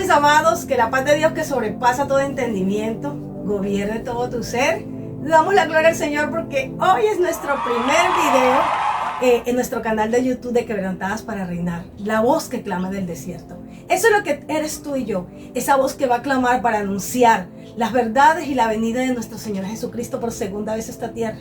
mis amados, que la paz de Dios que sobrepasa todo entendimiento, gobierne todo tu ser. Le damos la gloria al Señor porque hoy es nuestro primer video en nuestro canal de YouTube de Quebrantadas para Reinar, la voz que clama del desierto. Eso es lo que eres tú y yo, esa voz que va a clamar para anunciar las verdades y la venida de nuestro Señor Jesucristo por segunda vez a esta tierra.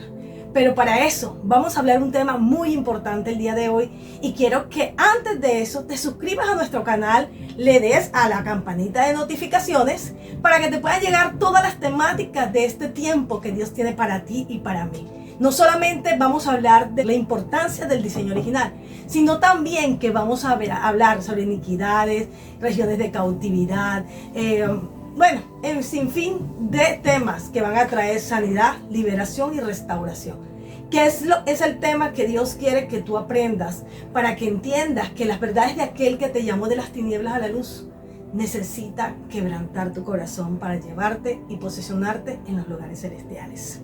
Pero para eso vamos a hablar un tema muy importante el día de hoy y quiero que antes de eso te suscribas a nuestro canal, le des a la campanita de notificaciones para que te puedan llegar todas las temáticas de este tiempo que Dios tiene para ti y para mí. No solamente vamos a hablar de la importancia del diseño original, sino también que vamos a hablar sobre iniquidades, regiones de cautividad, un sinfín de temas que van a traer sanidad, liberación y restauración. Que es el tema que Dios quiere que tú aprendas para que entiendas que las verdades de aquel que te llamó de las tinieblas a la luz necesita quebrantar tu corazón para llevarte y posicionarte en los lugares celestiales.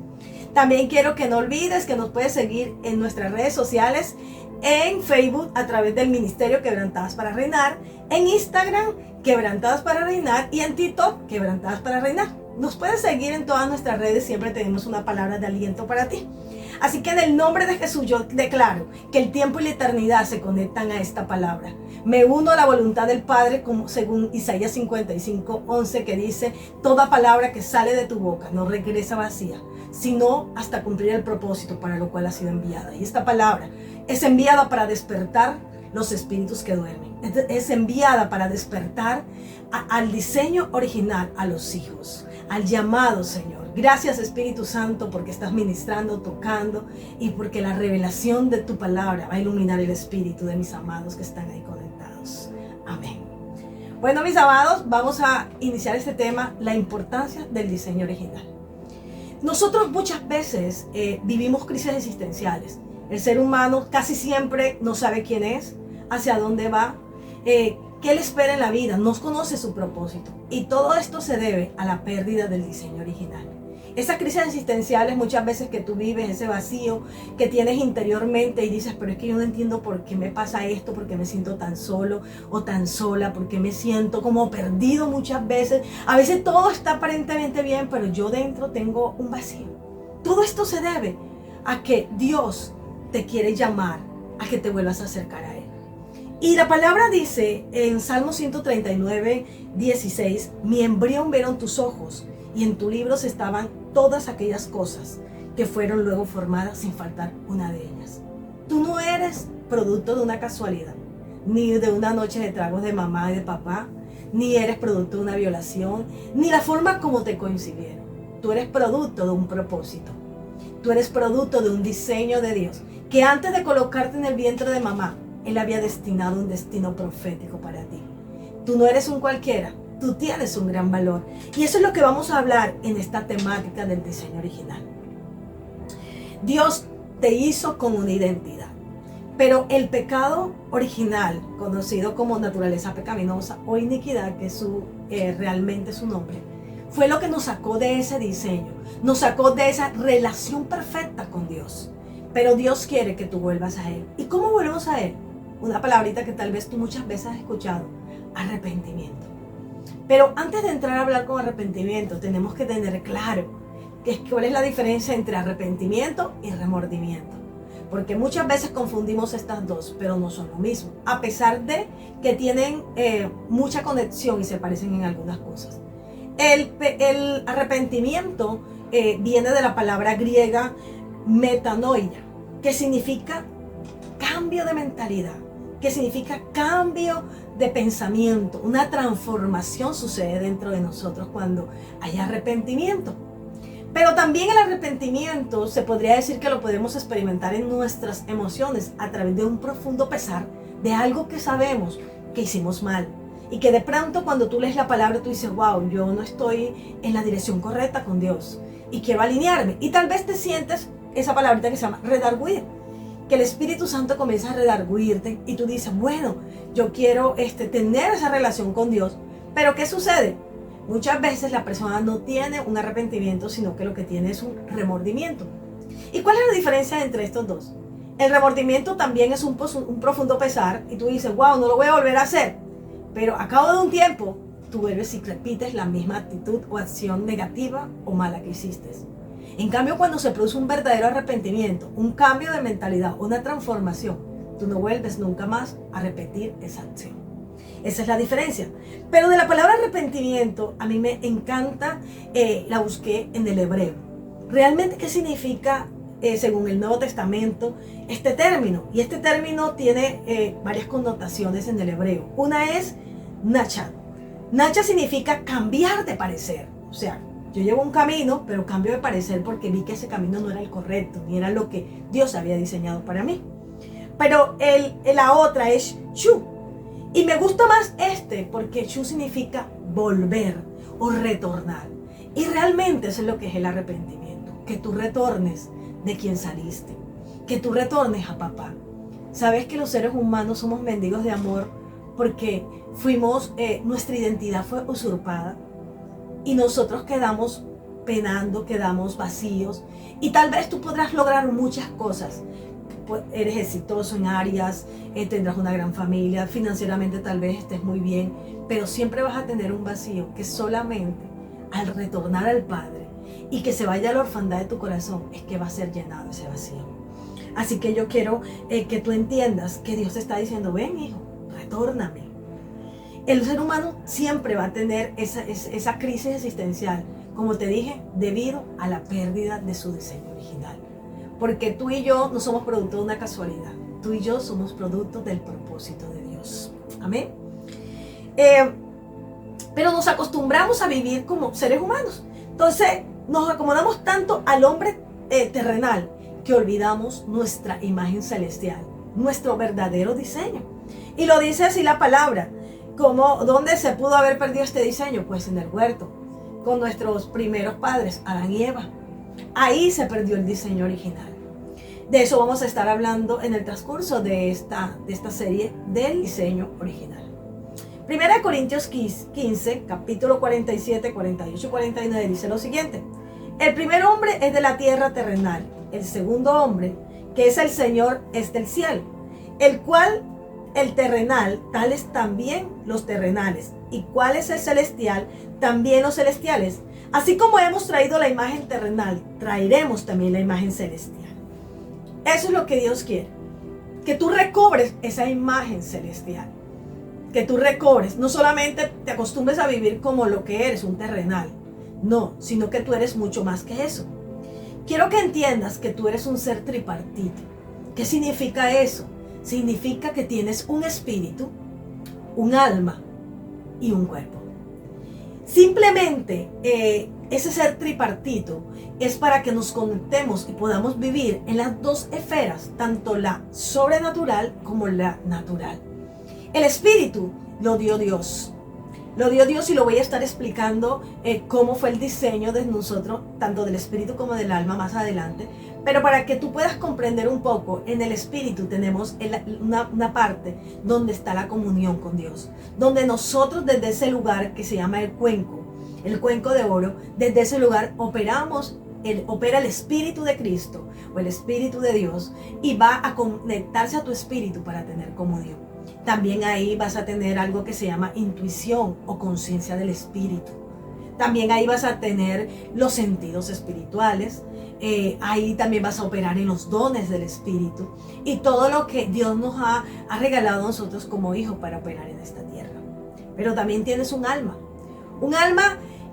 También quiero que no olvides que nos puedes seguir en nuestras redes sociales, en Facebook a través del Ministerio Quebrantadas para Reinar, en Instagram Quebrantadas para Reinar y en TikTok Quebrantadas para Reinar. Nos puedes seguir en todas nuestras redes, siempre tenemos una palabra de aliento para ti. Así que en el nombre de Jesús yo declaro que el tiempo y la eternidad se conectan a esta palabra. Me uno a la voluntad del Padre, como según Isaías 55:11, que dice: toda palabra que sale de tu boca no regresa vacía, sino hasta cumplir el propósito para lo cual ha sido enviada. Y esta palabra es enviada para despertar los espíritus que duermen. Es enviada para despertar al diseño original, a los hijos, al llamado, Señor. Gracias, Espíritu Santo, porque estás ministrando, tocando y porque la revelación de tu palabra va a iluminar el espíritu de mis amados que están ahí conectados. Amén. Bueno, mis amados, vamos a iniciar este tema, la importancia del diseño original. Nosotros muchas veces vivimos crisis existenciales. El ser humano casi siempre no sabe quién es, hacia dónde va, qué le espera en la vida, no conoce su propósito. Y todo esto se debe a la pérdida del diseño original. Esas crisis existenciales muchas veces que tú vives, ese vacío que tienes interiormente y dices, pero es que yo no entiendo por qué me pasa esto, por qué me siento tan solo o tan sola, por qué me siento como perdido muchas veces. A veces todo está aparentemente bien, pero yo dentro tengo un vacío. Todo esto se debe a que Dios te quiere llamar a que te vuelvas a acercar a Él. Y la palabra dice en Salmo 139:16, mi embrión vieron tus ojos y en tu libro estaban todas aquellas cosas que fueron luego formadas sin faltar una de ellas. Tú no eres producto de una casualidad, ni de una noche de tragos de mamá y de papá, ni eres producto de una violación, ni la forma como te concibieron. Tú eres producto de un propósito. Tú eres producto de un diseño de Dios, que antes de colocarte en el vientre de mamá, Él había destinado un destino profético para ti. Tú no eres un cualquiera, tú tienes un gran valor. Y eso es lo que vamos a hablar en esta temática del diseño original. Dios te hizo con una identidad, pero el pecado original, conocido como naturaleza pecaminosa o iniquidad, que es realmente su nombre, fue lo que nos sacó de ese diseño, nos sacó de esa relación perfecta con Dios. Pero Dios quiere que tú vuelvas a Él. ¿Y cómo volvemos a Él? Una palabrita que tal vez tú muchas veces has escuchado: arrepentimiento. Pero antes de entrar a hablar con arrepentimiento, tenemos que tener claro cuál es la diferencia entre arrepentimiento y remordimiento. Porque muchas veces confundimos estas dos, pero no son lo mismo. A pesar de que tienen mucha conexión y se parecen en algunas cosas. El arrepentimiento viene de la palabra griega metanoia, que significa cambio de mentalidad, que significa cambio de pensamiento. Una transformación sucede dentro de nosotros cuando hay arrepentimiento. Pero también el arrepentimiento se podría decir que lo podemos experimentar en nuestras emociones a través de un profundo pesar de algo que sabemos que hicimos mal. Y que de pronto cuando tú lees la palabra tú dices, wow, yo no estoy en la dirección correcta con Dios y quiero alinearme. Y tal vez te sientes esa palabrita que se llama redarguir, que el Espíritu Santo comienza a redarguirte y tú dices, bueno, yo quiero tener esa relación con Dios. Pero ¿qué sucede? Muchas veces la persona no tiene un arrepentimiento, sino que lo que tiene es un remordimiento. ¿Y cuál es la diferencia entre estos dos? El remordimiento también es un profundo pesar y tú dices, wow, no lo voy a volver a hacer. Pero a cabo de un tiempo, tú vuelves y repites la misma actitud o acción negativa o mala que hiciste. En cambio, cuando se produce un verdadero arrepentimiento, un cambio de mentalidad, una transformación, tú no vuelves nunca más a repetir esa acción. Esa es la diferencia. Pero de la palabra arrepentimiento, a mí me encanta, la busqué en el hebreo. Realmente, ¿qué significa, según el Nuevo Testamento, este término? Y este término tiene varias connotaciones en el hebreo. Una es nacha. Nacha significa cambiar de parecer. O sea, yo llevo un camino, pero cambio de parecer porque vi que ese camino no era el correcto, ni era lo que Dios había diseñado para mí. Pero la otra es shu. Y me gusta más porque shu significa volver o retornar. Y realmente eso es lo que es el arrepentimiento. Que tú retornes de quien saliste. Que tú retornes a papá. Sabes que los seres humanos somos mendigos de amor porque nuestra identidad fue usurpada. Y nosotros quedamos penando, quedamos vacíos. Y tal vez tú podrás lograr muchas cosas. Eres exitoso en áreas, tendrás una gran familia, financieramente tal vez estés muy bien, pero siempre vas a tener un vacío que solamente al retornar al Padre y que se vaya a la orfandad de tu corazón es que va a ser llenado ese vacío. Así que yo quiero que tú entiendas que Dios te está diciendo, ven hijo, retórname. El ser humano siempre va a tener esa crisis existencial, como te dije, debido a la pérdida de su diseño original. Porque tú y yo no somos producto de una casualidad. Tú y yo somos producto del propósito de Dios. Amén. Pero nos acostumbramos a vivir como seres humanos. Entonces nos acomodamos tanto al hombre terrenal que olvidamos nuestra imagen celestial, nuestro verdadero diseño. Y lo dice así la palabra. ¿Dónde se pudo haber perdido este diseño? Pues en el huerto, con nuestros primeros padres, Adán y Eva. Ahí se perdió el diseño original. De eso vamos a estar hablando en el transcurso de esta serie del diseño original. Primera de Corintios 15, capítulo 47, 48 y 49 dice lo siguiente. El primer hombre es de la tierra terrenal. El segundo hombre, que es el Señor, es del cielo. El cual, el terrenal, tales también los terrenales. Y cuál es el celestial, también los celestiales. Así como hemos traído la imagen terrenal, traeremos también la imagen celestial. Eso es lo que Dios quiere. Que tú recobres esa imagen celestial. Que tú recobres, no solamente te acostumbres a vivir como lo que eres, un terrenal. No, sino que tú eres mucho más que eso. Quiero que entiendas que tú eres un ser tripartito. ¿Qué significa eso? Significa que tienes un espíritu, un alma y un cuerpo. Simplemente ese ser tripartito es para que nos conectemos y podamos vivir en las dos esferas, tanto la sobrenatural como la natural. El espíritu lo dio Dios. Lo dio Dios y lo voy a estar explicando cómo fue el diseño de nosotros, tanto del espíritu como del alma más adelante. Pero para que tú puedas comprender un poco, en el espíritu tenemos una parte donde está la comunión con Dios. Donde nosotros desde ese lugar que se llama el cuenco de oro, desde ese lugar opera el Espíritu de Cristo o el Espíritu de Dios y va a conectarse a tu espíritu para tener comunión. También ahí vas a tener algo que se llama intuición o conciencia del espíritu. También ahí vas a tener los sentidos espirituales. Ahí también vas a operar en los dones del espíritu y todo lo que Dios nos ha regalado a nosotros como hijos para operar en esta tierra. Pero también tienes un alma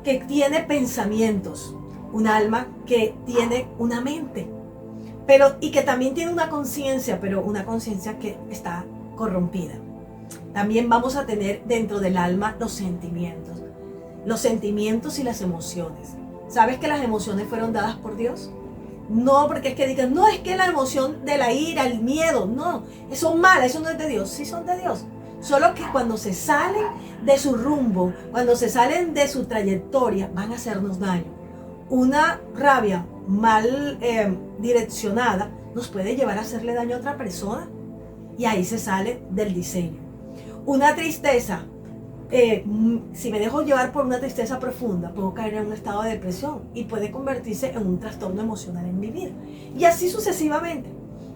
que tiene pensamientos, un alma que tiene una mente, y que también tiene una conciencia, pero una conciencia que está corrompida. También vamos a tener dentro del alma los sentimientos y las emociones. ¿Sabes que las emociones fueron dadas por Dios? No porque es que digan, no, es que la emoción de la ira, el miedo, no, son malas, eso no es de Dios. Sí son de Dios. Solo que cuando se salen de su rumbo, cuando se salen de su trayectoria, van a hacernos daño. Una rabia mal direccionada nos puede llevar a hacerle daño a otra persona. Y ahí se sale del diseño. Una tristeza, si me dejo llevar por una tristeza profunda, puedo caer en un estado de depresión y puede convertirse en un trastorno emocional en mi vida. Y así sucesivamente.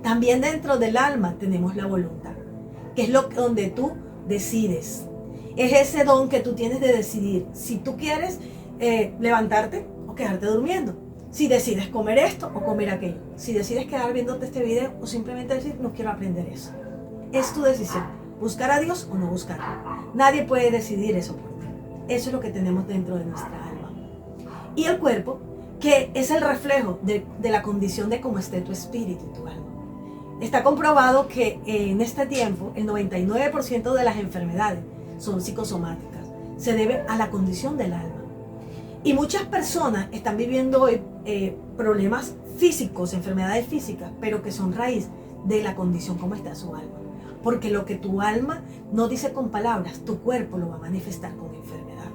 También dentro del alma tenemos la voluntad, que es donde tú decides. Es ese don que tú tienes de decidir si tú quieres levantarte o quedarte durmiendo. Si decides comer esto o comer aquello. Si decides quedar viéndote este video o simplemente decir, no quiero aprender eso. Es tu decisión. Buscar a Dios o no buscarlo. Nadie puede decidir eso por ti. Eso es lo que tenemos dentro de nuestra alma. Y el cuerpo, que es el reflejo de la condición de cómo esté tu espíritu y tu alma. Está comprobado que en este tiempo el 99% de las enfermedades son psicosomáticas. Se debe a la condición del alma. Y muchas personas están viviendo hoy problemas físicos, enfermedades físicas, pero que son raíz de la condición como está su alma. Porque lo que tu alma no dice con palabras, tu cuerpo lo va a manifestar con enfermedad.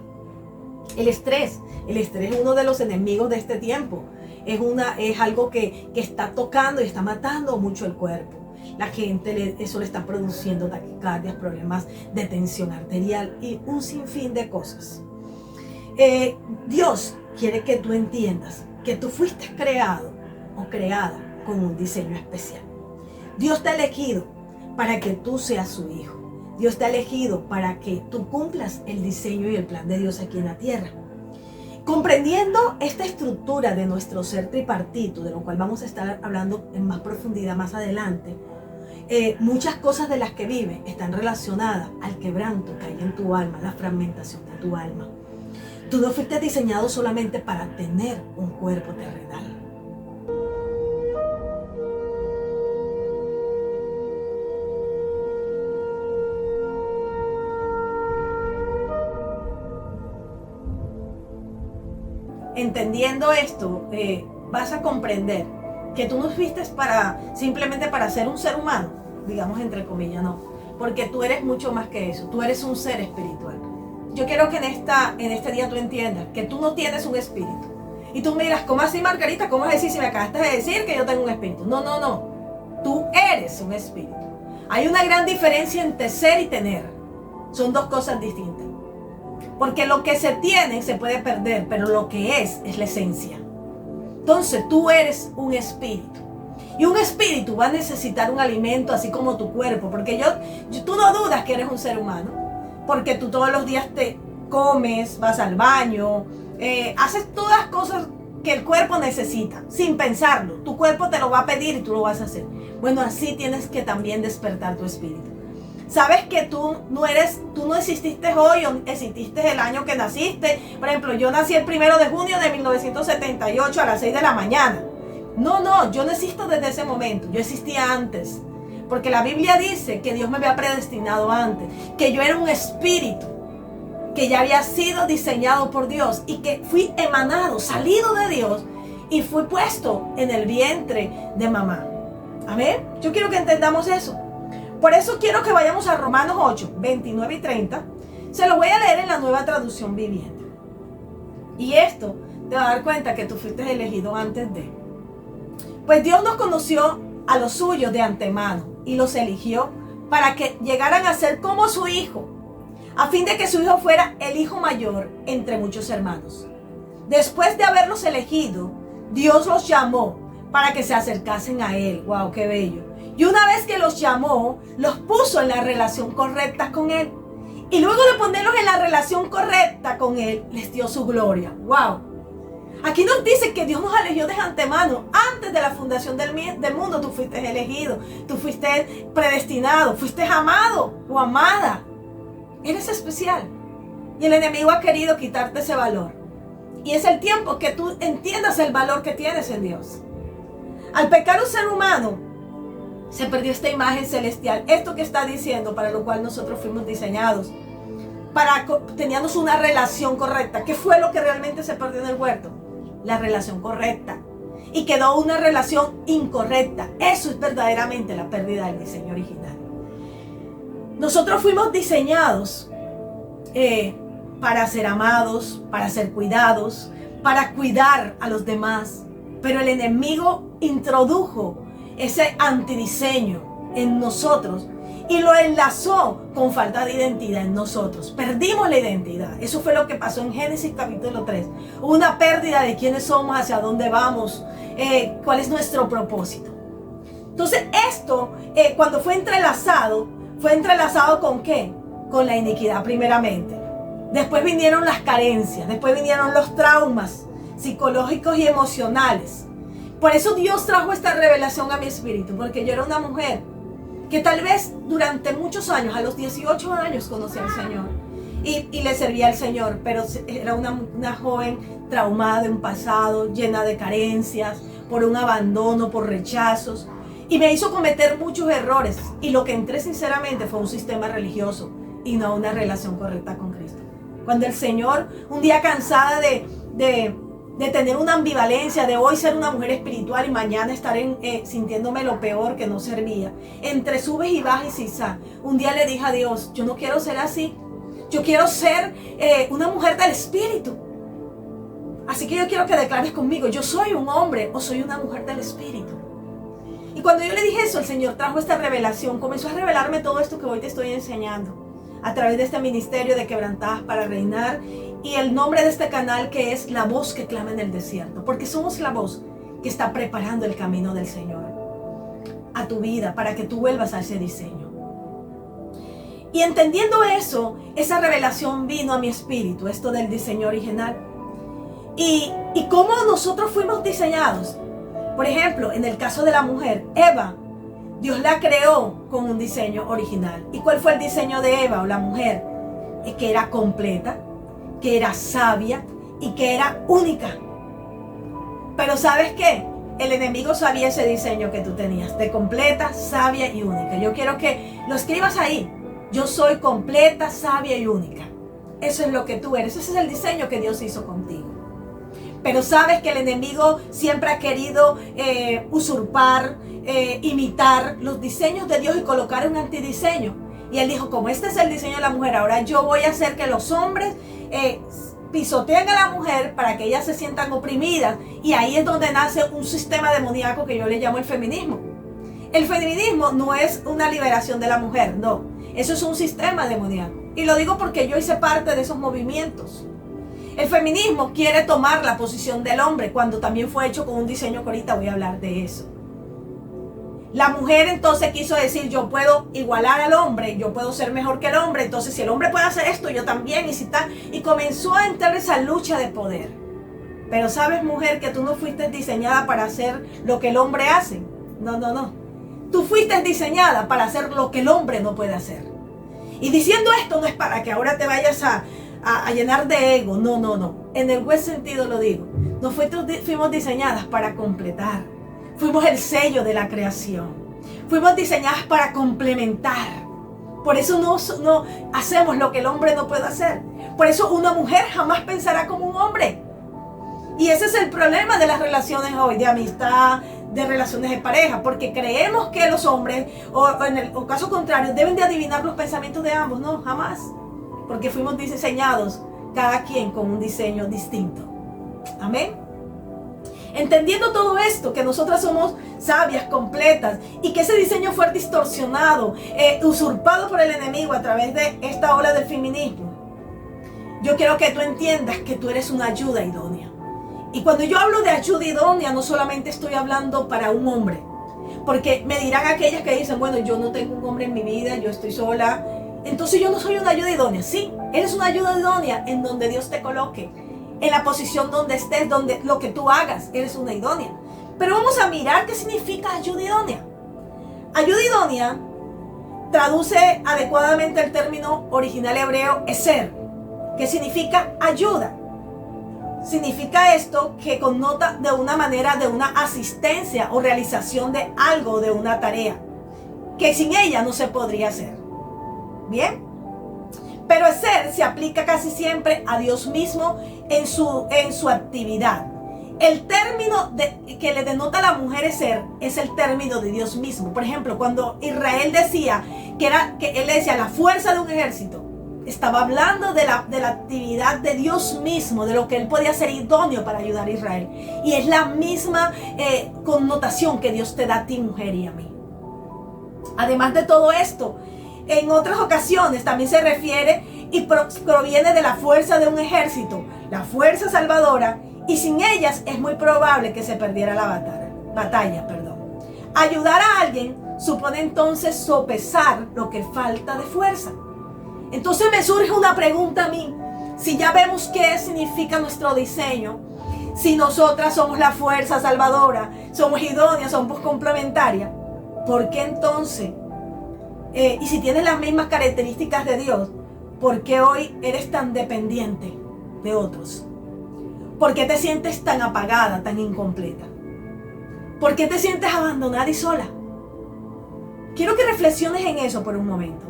El estrés es uno de los enemigos de este tiempo. Es algo que está tocando y está matando mucho el cuerpo. La gente, eso le está produciendo taquicardias, problemas de tensión arterial y un sinfín de cosas. Dios quiere que tú entiendas que tú fuiste creado o creada con un diseño especial. Dios te ha elegido para que tú seas su hijo. Dios te ha elegido para que tú cumplas el diseño y el plan de Dios aquí en la tierra. Comprendiendo esta estructura de nuestro ser tripartito, de lo cual vamos a estar hablando en más profundidad más adelante, muchas cosas de las que vives están relacionadas al quebranto que hay en tu alma, la fragmentación de tu alma. Tú no fuiste diseñado solamente para tener un cuerpo terrenal. Entendiendo esto, vas a comprender que tú no fuiste simplemente para ser un ser humano, digamos entre comillas, no, porque tú eres mucho más que eso, tú eres un ser espiritual. Yo quiero que en este día tú entiendas que tú no tienes un espíritu. Y tú miras, ¿cómo así, Margarita? ¿Cómo es decir si me acabaste de decir que yo tengo un espíritu? No. Tú eres un espíritu. Hay una gran diferencia entre ser y tener. Son dos cosas distintas. Porque lo que se tiene se puede perder, pero lo que es la esencia. Entonces tú eres un espíritu. Y un espíritu va a necesitar un alimento así como tu cuerpo. Porque tú no dudas que eres un ser humano. Porque tú todos los días te comes, vas al baño, haces todas las cosas que el cuerpo necesita, sin pensarlo. Tu cuerpo te lo va a pedir y tú lo vas a hacer. Bueno, así tienes que también despertar tu espíritu. Sabes que tú no exististe hoy o exististe el año que naciste. Por ejemplo, yo nací el 1 de junio de 1978 a las 6 de la mañana. No, yo no existo desde ese momento, yo existía antes. Porque la Biblia dice que Dios me había predestinado antes, que yo era un espíritu, que ya había sido diseñado por Dios y que fui emanado, salido de Dios y fui puesto en el vientre de mamá. Amén. Yo quiero que entendamos eso. Por eso quiero que vayamos a Romanos 8, 29 y 30. Se lo voy a leer en la Nueva Traducción Viviente. Y esto te va a dar cuenta que tú fuiste elegido antes de. Pues Dios nos conoció a los suyos de antemano y los eligió para que llegaran a ser como su hijo, a fin de que su hijo fuera el hijo mayor entre muchos hermanos. Después de haberlos elegido, Dios los llamó para que se acercasen a él. ¡Wow, qué bello! Y una vez que los llamó, los puso en la relación correcta con él. Y luego de ponerlos en la relación correcta con él, les dio su gloria. ¡Wow! Aquí nos dice que Dios nos eligió de antemano. Antes de la fundación del mundo, tú fuiste elegido. Tú fuiste predestinado. Fuiste amado o amada. Eres especial. Y el enemigo ha querido quitarte ese valor. Y es el tiempo que tú entiendas el valor que tienes en Dios. Al pecar un ser humano, se perdió esta imagen celestial. Esto que está diciendo, para lo cual nosotros fuimos diseñados. Teníamos una relación correcta. ¿Qué fue lo que realmente se perdió en el huerto? La relación correcta. Y quedó una relación incorrecta. Eso es verdaderamente la pérdida del diseño original. Nosotros fuimos diseñados para ser amados, para ser cuidados, para cuidar a los demás. Pero el enemigo introdujo ese antidiseño en nosotros y lo enlazó con falta de identidad en nosotros. Perdimos la identidad. Eso fue lo que pasó en Génesis capítulo 3. Una pérdida de quiénes somos, hacia dónde vamos, cuál es nuestro propósito. Entonces esto, cuando fue entrelazado ¿con qué? con la iniquidad primeramente. Después vinieron las carencias, después vinieron los traumas psicológicos y emocionales. Por eso Dios trajo esta revelación a mi espíritu, porque yo era una mujer que tal vez durante muchos años, a los 18 años conocí al Señor y le servía al Señor, pero era una joven traumada de un pasado, llena de carencias, por un abandono, por rechazos, y me hizo cometer muchos errores, y lo que entré sinceramente fue un sistema religioso y no una relación correcta con Cristo. Cuando el Señor, un día cansada de tener una ambivalencia, de hoy ser una mujer espiritual y mañana estar sintiéndome lo peor, que no servía, entre subes y bajas y zigzag, un día le dije a Dios, yo no quiero ser así, yo quiero ser una mujer del Espíritu. Así que yo quiero que declares conmigo, yo soy un hombre o soy una mujer del Espíritu. Y cuando yo le dije eso, el Señor trajo esta revelación, comenzó a revelarme todo esto que hoy te estoy enseñando, a través de este ministerio de Quebrantadas para Reinar, y el nombre de este canal, que es La Voz que Clama en el Desierto, porque somos la voz que está preparando el camino del Señor a tu vida, para que tú vuelvas a ese diseño. Y entendiendo eso, esa revelación vino a mi espíritu, esto del diseño original. Y cómo nosotros fuimos diseñados. Por ejemplo, en el caso de la mujer, Eva, Dios la creó con un diseño original. ¿Y cuál fue el diseño de Eva o la mujer? Que era completa, que era sabia y que era única. Pero ¿sabes qué? El enemigo sabía ese diseño que tú tenías, de completa, sabia y única. Yo quiero que lo escribas ahí. Yo soy completa, sabia y única. Eso es lo que tú eres. Ese es el diseño que Dios hizo contigo. Pero sabes que el enemigo siempre ha querido usurpar, imitar los diseños de Dios y colocar un antidiseño. Y él dijo, como este es el diseño de la mujer, ahora yo voy a hacer que los hombres pisoteen a la mujer para que ellas se sientan oprimidas. Y ahí es donde nace un sistema demoníaco que yo le llamo el feminismo. El feminismo no es una liberación de la mujer, no. Eso es un sistema demoníaco. Y lo digo porque yo hice parte de esos movimientos. El feminismo quiere tomar la posición del hombre, cuando también fue hecho con un diseño que ahorita voy a hablar de eso. La mujer entonces quiso decir, yo puedo igualar al hombre, yo puedo ser mejor que el hombre, entonces si el hombre puede hacer esto, yo también, y comenzó a entrar esa lucha de poder. Pero sabes, mujer, que tú no fuiste diseñada para hacer lo que el hombre hace. No, no, no. Tú fuiste diseñada para hacer lo que el hombre no puede hacer. Y diciendo esto no es para que ahora te vayas a llenar de ego. No, no, no. En el buen sentido lo digo. No fuimos diseñadas para completar. Fuimos el sello de la creación. Fuimos diseñadas para complementar. Por eso no hacemos lo que el hombre no puede hacer. Por eso una mujer jamás pensará como un hombre. Y ese es el problema de las relaciones hoy, de amistad, de relaciones de pareja, porque creemos que los hombres, o en el caso contrario, deben de adivinar los pensamientos de ambos. No, jamás. Porque fuimos diseñados, cada quien con un diseño distinto. Amén. Entendiendo todo esto, que nosotras somos sabias, completas, y que ese diseño fue distorsionado, usurpado por el enemigo a través de esta ola del feminismo, yo quiero que tú entiendas que tú eres una ayuda idónea. Y cuando yo hablo de ayuda idónea, no solamente estoy hablando para un hombre, porque me dirán aquellas que dicen, bueno, yo no tengo un hombre en mi vida, yo estoy sola, entonces yo no soy una ayuda idónea. Sí, eres una ayuda idónea en donde Dios te coloque, en la posición donde estés, donde lo que tú hagas, eres una idónea. Pero vamos a mirar qué significa ayuda idónea. Ayuda idónea traduce adecuadamente el término original hebreo eser, que significa ayuda. Significa esto que connota de una manera de una asistencia o realización de algo, de una tarea, que sin ella no se podría hacer. ¿Bien? Pero el ser se aplica casi siempre a Dios mismo en su actividad. El término que le denota a la mujer ser es el término de Dios mismo. Por ejemplo, cuando Israel decía que él decía la fuerza de un ejército, estaba hablando de la actividad de Dios mismo, de lo que él podía ser idóneo para ayudar a Israel. Y es la misma connotación que Dios te da a ti, mujer, y a mí. Además de todo esto, en otras ocasiones también se refiere y proviene de la fuerza de un ejército, la fuerza salvadora, y sin ellas es muy probable que se perdiera la batalla. Ayudar a alguien supone entonces sopesar lo que falta de fuerza. Entonces me surge una pregunta a mí. Si ya vemos qué significa nuestro diseño, si nosotras somos la fuerza salvadora, somos idóneas, somos complementarias, ¿por qué entonces? Y si tienes las mismas características de Dios, ¿por qué hoy eres tan dependiente de otros? ¿Por qué te sientes tan apagada, tan incompleta? ¿Por qué te sientes abandonada y sola? Quiero que reflexiones en eso por un momento.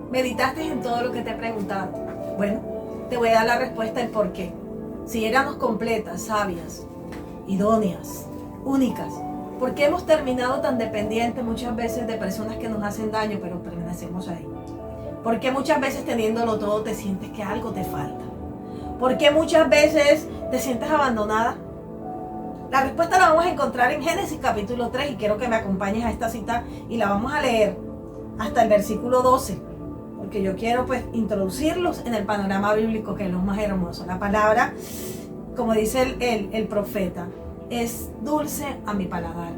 ¿Meditaste en todo lo que te he preguntado? Bueno, te voy a dar la respuesta del por qué. Si éramos completas, sabias, idóneas, únicas, ¿por qué hemos terminado tan dependientes muchas veces de personas que nos hacen daño, pero permanecemos ahí? ¿Por qué muchas veces teniéndolo todo te sientes que algo te falta? ¿Por qué muchas veces te sientes abandonada? La respuesta la vamos a encontrar en Génesis capítulo 3 y quiero que me acompañes a esta cita y la vamos a leer hasta el versículo 12. Porque yo quiero pues introducirlos en el panorama bíblico, que es lo más hermoso. La palabra, como dice el profeta, es dulce a mi paladar.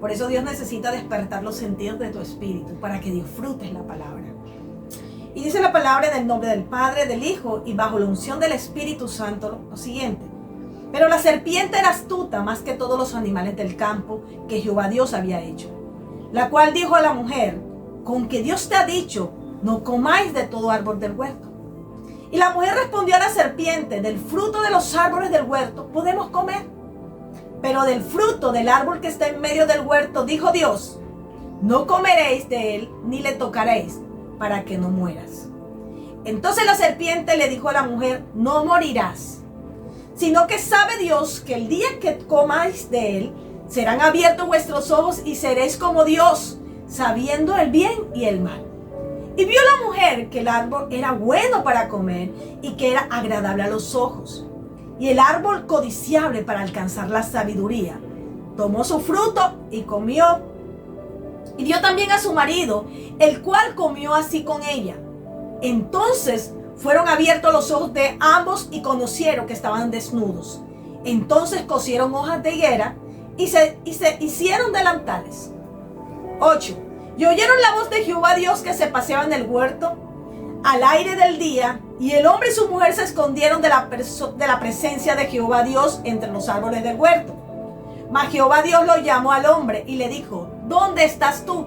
Por eso Dios necesita despertar los sentidos de tu espíritu para que disfrutes la palabra. Y dice la palabra en el nombre del Padre, del Hijo y bajo la unción del Espíritu Santo lo siguiente. Pero la serpiente era astuta más que todos los animales del campo que Jehová Dios había hecho, la cual dijo a la mujer: con que Dios te ha dicho, no comáis de todo árbol del huerto. Y la mujer respondió a la serpiente: del fruto de los árboles del huerto podemos comer, pero del fruto del árbol que está en medio del huerto, dijo Dios, no comeréis de él ni le tocaréis, para que no mueras. Entonces la serpiente le dijo a la mujer: no morirás, sino que sabe Dios que el día que comáis de él, serán abiertos vuestros ojos y seréis como Dios, sabiendo el bien y el mal. Y vio la mujer que el árbol era bueno para comer y que era agradable a los ojos, y el árbol codiciable para alcanzar la sabiduría. Tomó su fruto y comió, y dio también a su marido, el cual comió así con ella. Entonces fueron abiertos los ojos de ambos y conocieron que estaban desnudos. Entonces cosieron hojas de higuera y se hicieron delantales. 8. Y oyeron la voz de Jehová Dios que se paseaba en el huerto al aire del día, y el hombre y su mujer se escondieron de la presencia de Jehová Dios entre los árboles del huerto. Mas Jehová Dios lo llamó al hombre y le dijo: ¿dónde estás tú?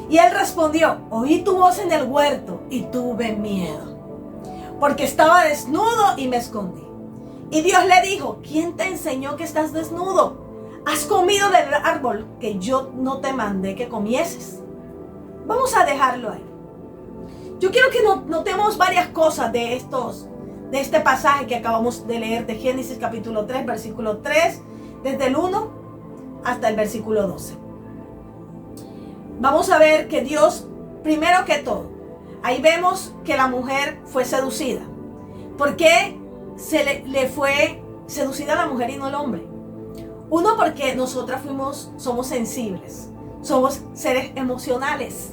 Y él respondió: oí tu voz en el huerto y tuve miedo, porque estaba desnudo y me escondí. Y Dios le dijo: ¿quién te enseñó que estás desnudo? ¿Has comido del árbol que yo no te mandé que comieses? Vamos a dejarlo ahí. Yo quiero que notemos varias cosas de este pasaje que acabamos de leer de Génesis capítulo 3, versículo 3, desde el 1 hasta el versículo 12. Vamos a ver que Dios, primero que todo, ahí vemos que la mujer fue seducida. ¿Por qué le fue seducida a la mujer y no al hombre? Uno, porque nosotras somos sensibles, somos seres emocionales.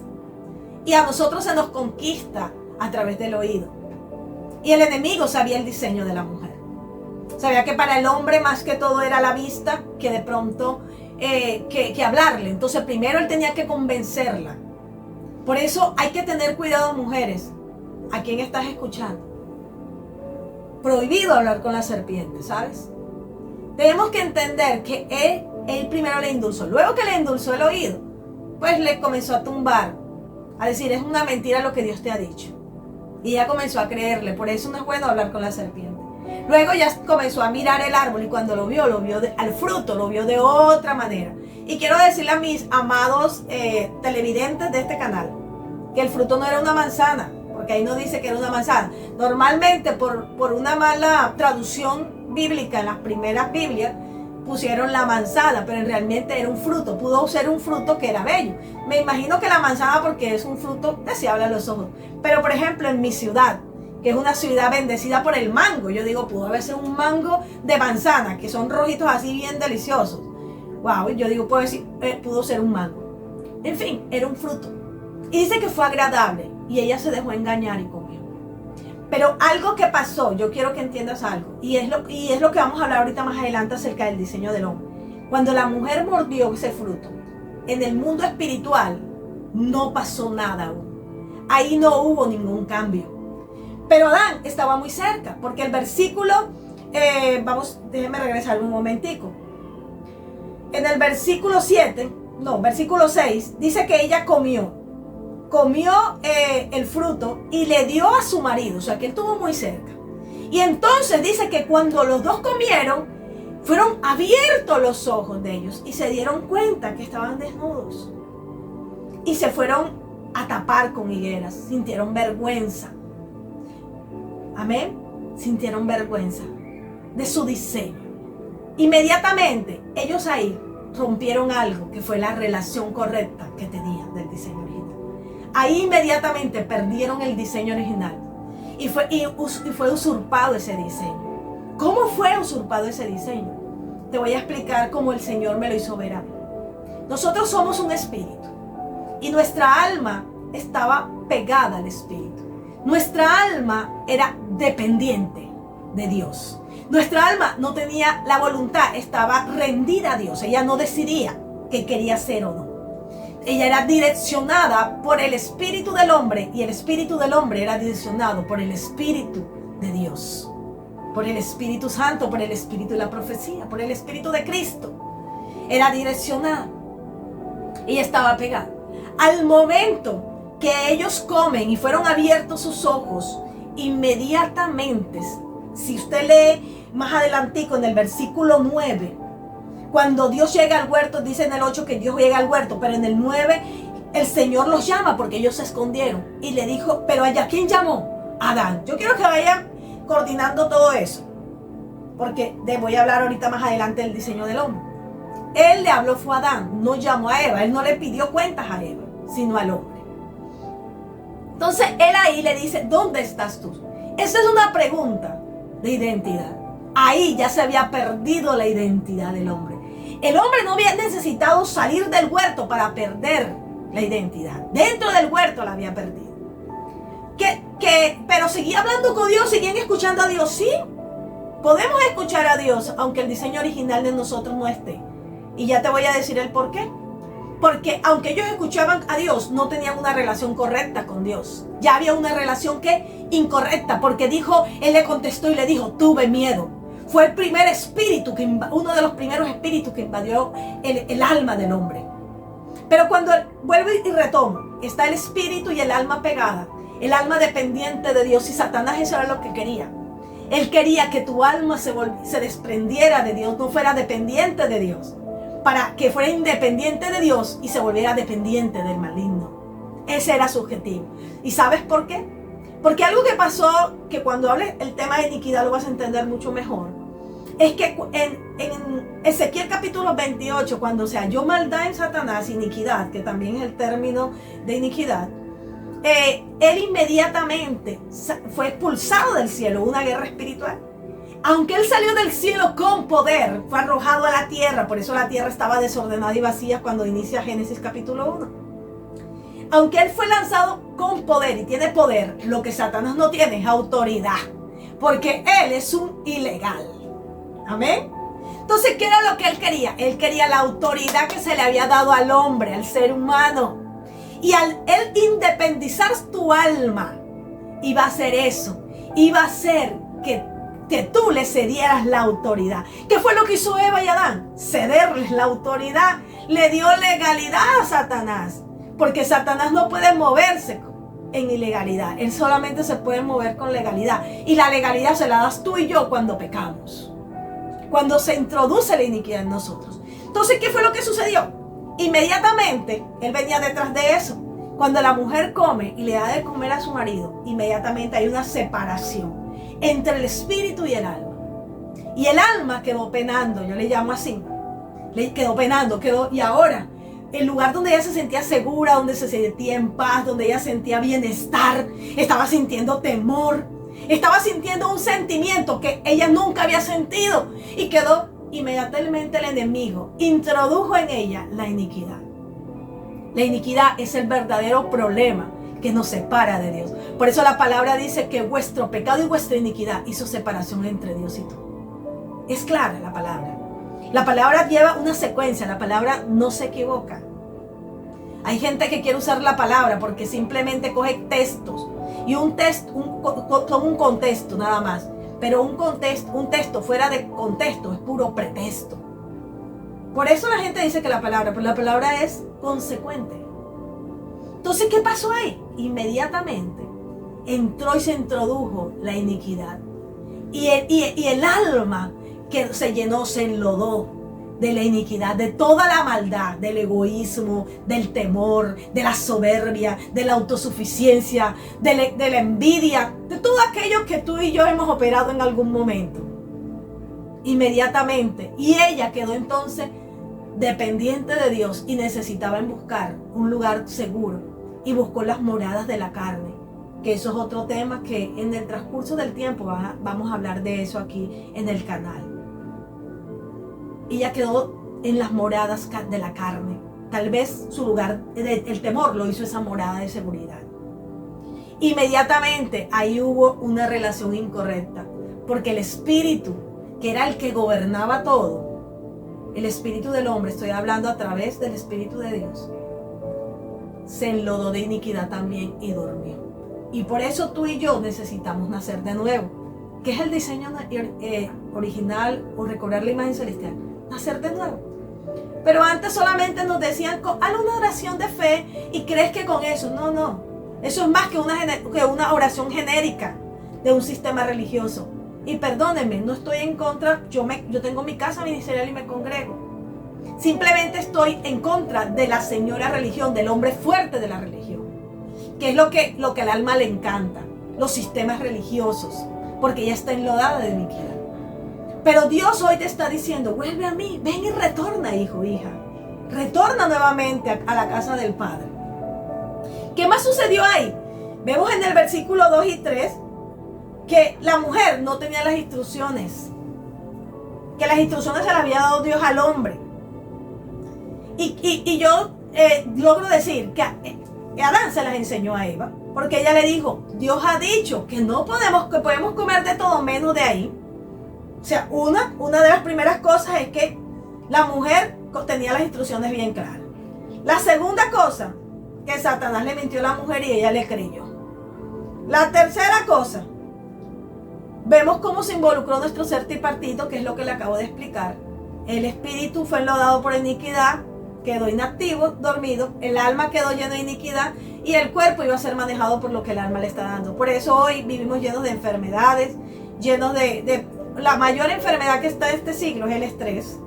Y a nosotros se nos conquista a través del oído. Y el enemigo sabía el diseño de la mujer. Sabía que para el hombre más que todo era la vista, que de pronto que hablarle. Entonces primero él tenía que convencerla. Por eso hay que tener cuidado, mujeres. ¿A quién estás escuchando? Prohibido hablar con la serpiente, ¿sabes? Tenemos que entender que él primero le endulzó. Luego que le endulzó el oído, pues le comenzó a tumbar, a decir: es una mentira lo que Dios te ha dicho. Y ella comenzó a creerle. Por eso no es bueno hablar con la serpiente. Luego ya comenzó a mirar el árbol y cuando lo vio al fruto, lo vio de otra manera. Y quiero decirle a mis amados televidentes de este canal que el fruto no era una manzana, porque ahí no dice que era una manzana. Normalmente por una mala traducción bíblica en las primeras Biblias pusieron la manzana, pero realmente era un fruto. Pudo ser un fruto que era bello. Me imagino que la manzana, porque es un fruto deseable a los ojos. Pero por ejemplo en mi ciudad, que es una ciudad bendecida por el mango, yo digo, pudo haber sido un mango de manzana, que son rojitos así bien deliciosos. Wow, yo digo, pudo ser un mango. En fin, era un fruto. Y dice que fue agradable y ella se dejó engañar y comió. Pero algo que pasó, yo quiero que entiendas algo, y es lo que vamos a hablar ahorita más adelante acerca del diseño del hombre. Cuando la mujer mordió ese fruto, en el mundo espiritual no pasó nada aún. Ahí no hubo ningún cambio. Pero Adán estaba muy cerca, porque el versículo, déjenme regresar un momentico. En el versículo 6, dice que ella comió el fruto y le dio a su marido, o sea que él estuvo muy cerca. Y entonces dice que cuando los dos comieron, fueron abiertos los ojos de ellos y se dieron cuenta que estaban desnudos. Y se fueron a tapar con higueras, sintieron vergüenza. Amén, sintieron vergüenza de su diseño. Inmediatamente ellos ahí rompieron algo que fue la relación correcta que tenían del diseño original. Ahí inmediatamente perdieron el diseño original y fue usurpado ese diseño. ¿Cómo fue usurpado ese diseño? Te voy a explicar cómo el Señor me lo hizo ver a mí. Nosotros somos un espíritu y nuestra alma estaba pegada al espíritu. Nuestra alma era dependiente de Dios. Nuestra alma no tenía la voluntad, estaba rendida a Dios. Ella no decidía qué quería hacer o no. Ella era direccionada por el espíritu del hombre y el espíritu del hombre era direccionado por el espíritu de Dios, por el Espíritu Santo, por el espíritu de la profecía, por el espíritu de Cristo. Era direccionada. Ella estaba pegada. Al momento que ellos comen y fueron abiertos sus ojos, inmediatamente, si usted lee más adelantico en el versículo 9, cuando Dios llega al huerto, dice en el 8 que Dios llega al huerto, pero en el 9 el Señor los llama porque ellos se escondieron y le dijo, pero allá, ¿quién llamó? Adán. Yo quiero que vayan coordinando todo eso, porque voy a hablar ahorita más adelante del diseño del hombre. Él le habló fue a Adán, no llamó a Eva, él no le pidió cuentas a Eva, sino al hombre. Entonces él ahí le dice, ¿dónde estás tú? Esa es una pregunta de identidad. Ahí ya se había perdido la identidad del hombre. El hombre no había necesitado salir del huerto para perder la identidad. Dentro del huerto la había perdido. Pero seguía hablando con Dios, seguían escuchando a Dios. Sí, podemos escuchar a Dios, aunque el diseño original de nosotros no esté. Y ya te voy a decir el por qué. Porque aunque ellos escuchaban a Dios, no tenían una relación correcta con Dios. Ya había una relación incorrecta, porque él le contestó y le dijo, tuve miedo. Fue el primer espíritu, uno de los primeros espíritus que invadió el alma del hombre. Pero cuando vuelve y retoma, está el espíritu y el alma pegada, el alma dependiente de Dios, y Satanás eso era lo que quería. Él quería que tu alma se desprendiera de Dios, no fuera dependiente de Dios, para que fuera independiente de Dios y se volviera dependiente del maligno. Ese era su objetivo. ¿Y sabes por qué? Porque algo que pasó, que cuando hables el tema de iniquidad lo vas a entender mucho mejor, es que en Ezequiel capítulo 28, cuando se halló maldad en Satanás, iniquidad, que también es el término de iniquidad, él inmediatamente fue expulsado del cielo, una guerra espiritual. Aunque él salió del cielo con poder, fue arrojado a la tierra, por eso la tierra estaba desordenada y vacía cuando inicia Génesis capítulo 1. Aunque él fue lanzado con poder y tiene poder, lo que Satanás no tiene es autoridad, porque él es un ilegal. Amén. Entonces, ¿qué era lo que él quería? Él quería la autoridad que se le había dado al hombre, al ser humano. Y al él independizar tu alma, iba a hacer eso. Iba a hacer que tú le cedieras la autoridad. ¿Qué fue lo que hizo Eva y Adán? Cederles la autoridad. Le dio legalidad a Satanás. Porque Satanás no puede moverse en ilegalidad. Él solamente se puede mover con legalidad. Y la legalidad se la das tú y yo cuando pecamos. Cuando se introduce la iniquidad en nosotros. Entonces, ¿qué fue lo que sucedió? Inmediatamente, él venía detrás de eso. Cuando la mujer come y le da de comer a su marido, inmediatamente hay una separación entre el espíritu y el alma. Y el alma quedó penando, yo le llamo así. Le quedó penando, y ahora, el lugar donde ella se sentía segura, donde se sentía en paz, donde ella sentía bienestar, estaba sintiendo temor, estaba sintiendo un sentimiento que ella nunca había sentido, y quedó inmediatamente el enemigo, introdujo en ella la iniquidad. La iniquidad es el verdadero problema que nos separa de Dios. Por eso la palabra dice que vuestro pecado y vuestra iniquidad hizo separación entre Dios y tú. Es clara la palabra. La palabra lleva una secuencia, la palabra no se equivoca. Hay gente que quiere usar la palabra porque simplemente coge textos y toma un contexto nada más. Pero un texto fuera de contexto es puro pretexto. Por eso la gente dice que la palabra es consecuente. Entonces, ¿qué pasó ahí? Inmediatamente entró y se introdujo la iniquidad. Y el alma que se llenó, se enlodó de la iniquidad, de toda la maldad, del egoísmo, del temor, de la soberbia, de la autosuficiencia, de la envidia, de todo aquello que tú y yo hemos operado en algún momento. Inmediatamente. Y ella quedó entonces dependiente de Dios y necesitaba buscar un lugar seguro y buscó las moradas de la carne, que eso es otro tema que en el transcurso del tiempo vamos a hablar de eso aquí en el canal. Ella quedó en las moradas de la carne. Tal vez su lugar, el temor lo hizo esa morada de seguridad. Inmediatamente ahí hubo una relación incorrecta, porque el espíritu, que era el que gobernaba todo, el espíritu del hombre, estoy hablando a través del espíritu de Dios, se enlodó de iniquidad también y durmió. Y por eso tú y yo necesitamos nacer de nuevo, que es el diseño original o recobrar la imagen celestial. Nacer de nuevo. Pero antes solamente nos decían, haz una oración de fe y crees que con eso. No. Eso es más que una oración genérica de un sistema religioso. Y perdónenme, no estoy en contra, yo tengo mi casa ministerial y me congrego. Simplemente estoy en contra de la señora religión, del hombre fuerte de la religión. Que es lo que al alma le encanta, los sistemas religiosos, porque ella está enlodada de iniquidad. Pero Dios hoy te está diciendo, vuelve a mí, ven y retorna, hijo, hija. Retorna nuevamente a la casa del Padre. ¿Qué más sucedió ahí? Vemos en el versículo 2 y 3 que la mujer no tenía las instrucciones. Que las instrucciones se las había dado Dios al hombre. Y yo logro decir que Adán se las enseñó a Eva. Porque ella le dijo, Dios ha dicho que que podemos comer de todo menos de ahí. O sea, una de las primeras cosas es que la mujer tenía las instrucciones bien claras. La segunda cosa, que Satanás le mintió a la mujer y ella le creyó. La tercera cosa, vemos cómo se involucró nuestro ser tripartito, que es lo que le acabo de explicar. El espíritu fue enlodado por iniquidad, quedó inactivo, dormido, el alma quedó lleno de iniquidad y el cuerpo iba a ser manejado por lo que el alma le está dando. Por eso hoy vivimos llenos de enfermedades, llenos de la mayor enfermedad que está en este siglo es el estrés.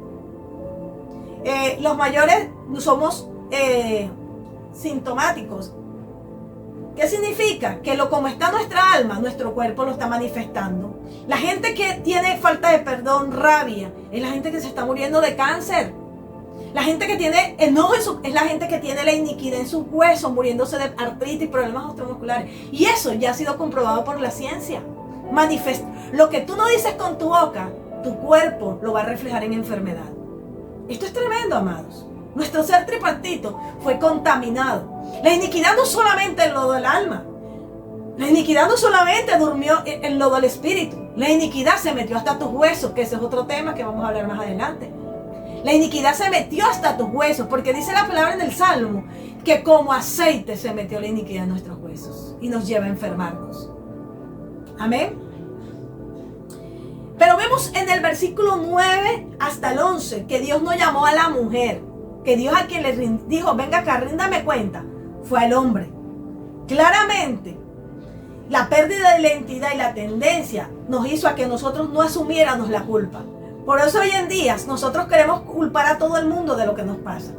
Los mayores somos sintomáticos. ¿Qué significa? Que como está nuestra alma, nuestro cuerpo lo está manifestando. La gente que tiene falta de perdón, rabia, es la gente que se está muriendo de cáncer. La gente que tiene enojo es la gente que tiene la iniquidad en sus huesos, muriéndose de artritis, problemas osteomusculares. Y eso ya ha sido comprobado por la ciencia. Lo que tú no dices con tu boca, tu cuerpo lo va a reflejar en enfermedad. Esto es tremendo, amados. Nuestro ser tripartito fue contaminado. La iniquidad no solamente enlodó el alma. La iniquidad no solamente enlodó el espíritu. La iniquidad se metió hasta tus huesos, que ese es otro tema que vamos a hablar más adelante. La iniquidad se metió hasta tus huesos, porque dice la palabra en el Salmo que como aceite se metió la iniquidad en nuestros huesos y nos lleva a enfermarnos. Amén. Pero vemos en el versículo 9 hasta el 11 que Dios no llamó a la mujer, que Dios a quien le dijo, venga acá, ríndame cuenta, fue al hombre. Claramente, la pérdida de la identidad y la tendencia nos hizo a que nosotros no asumiéramos la culpa. Por eso hoy en día nosotros queremos culpar a todo el mundo de lo que nos pasa.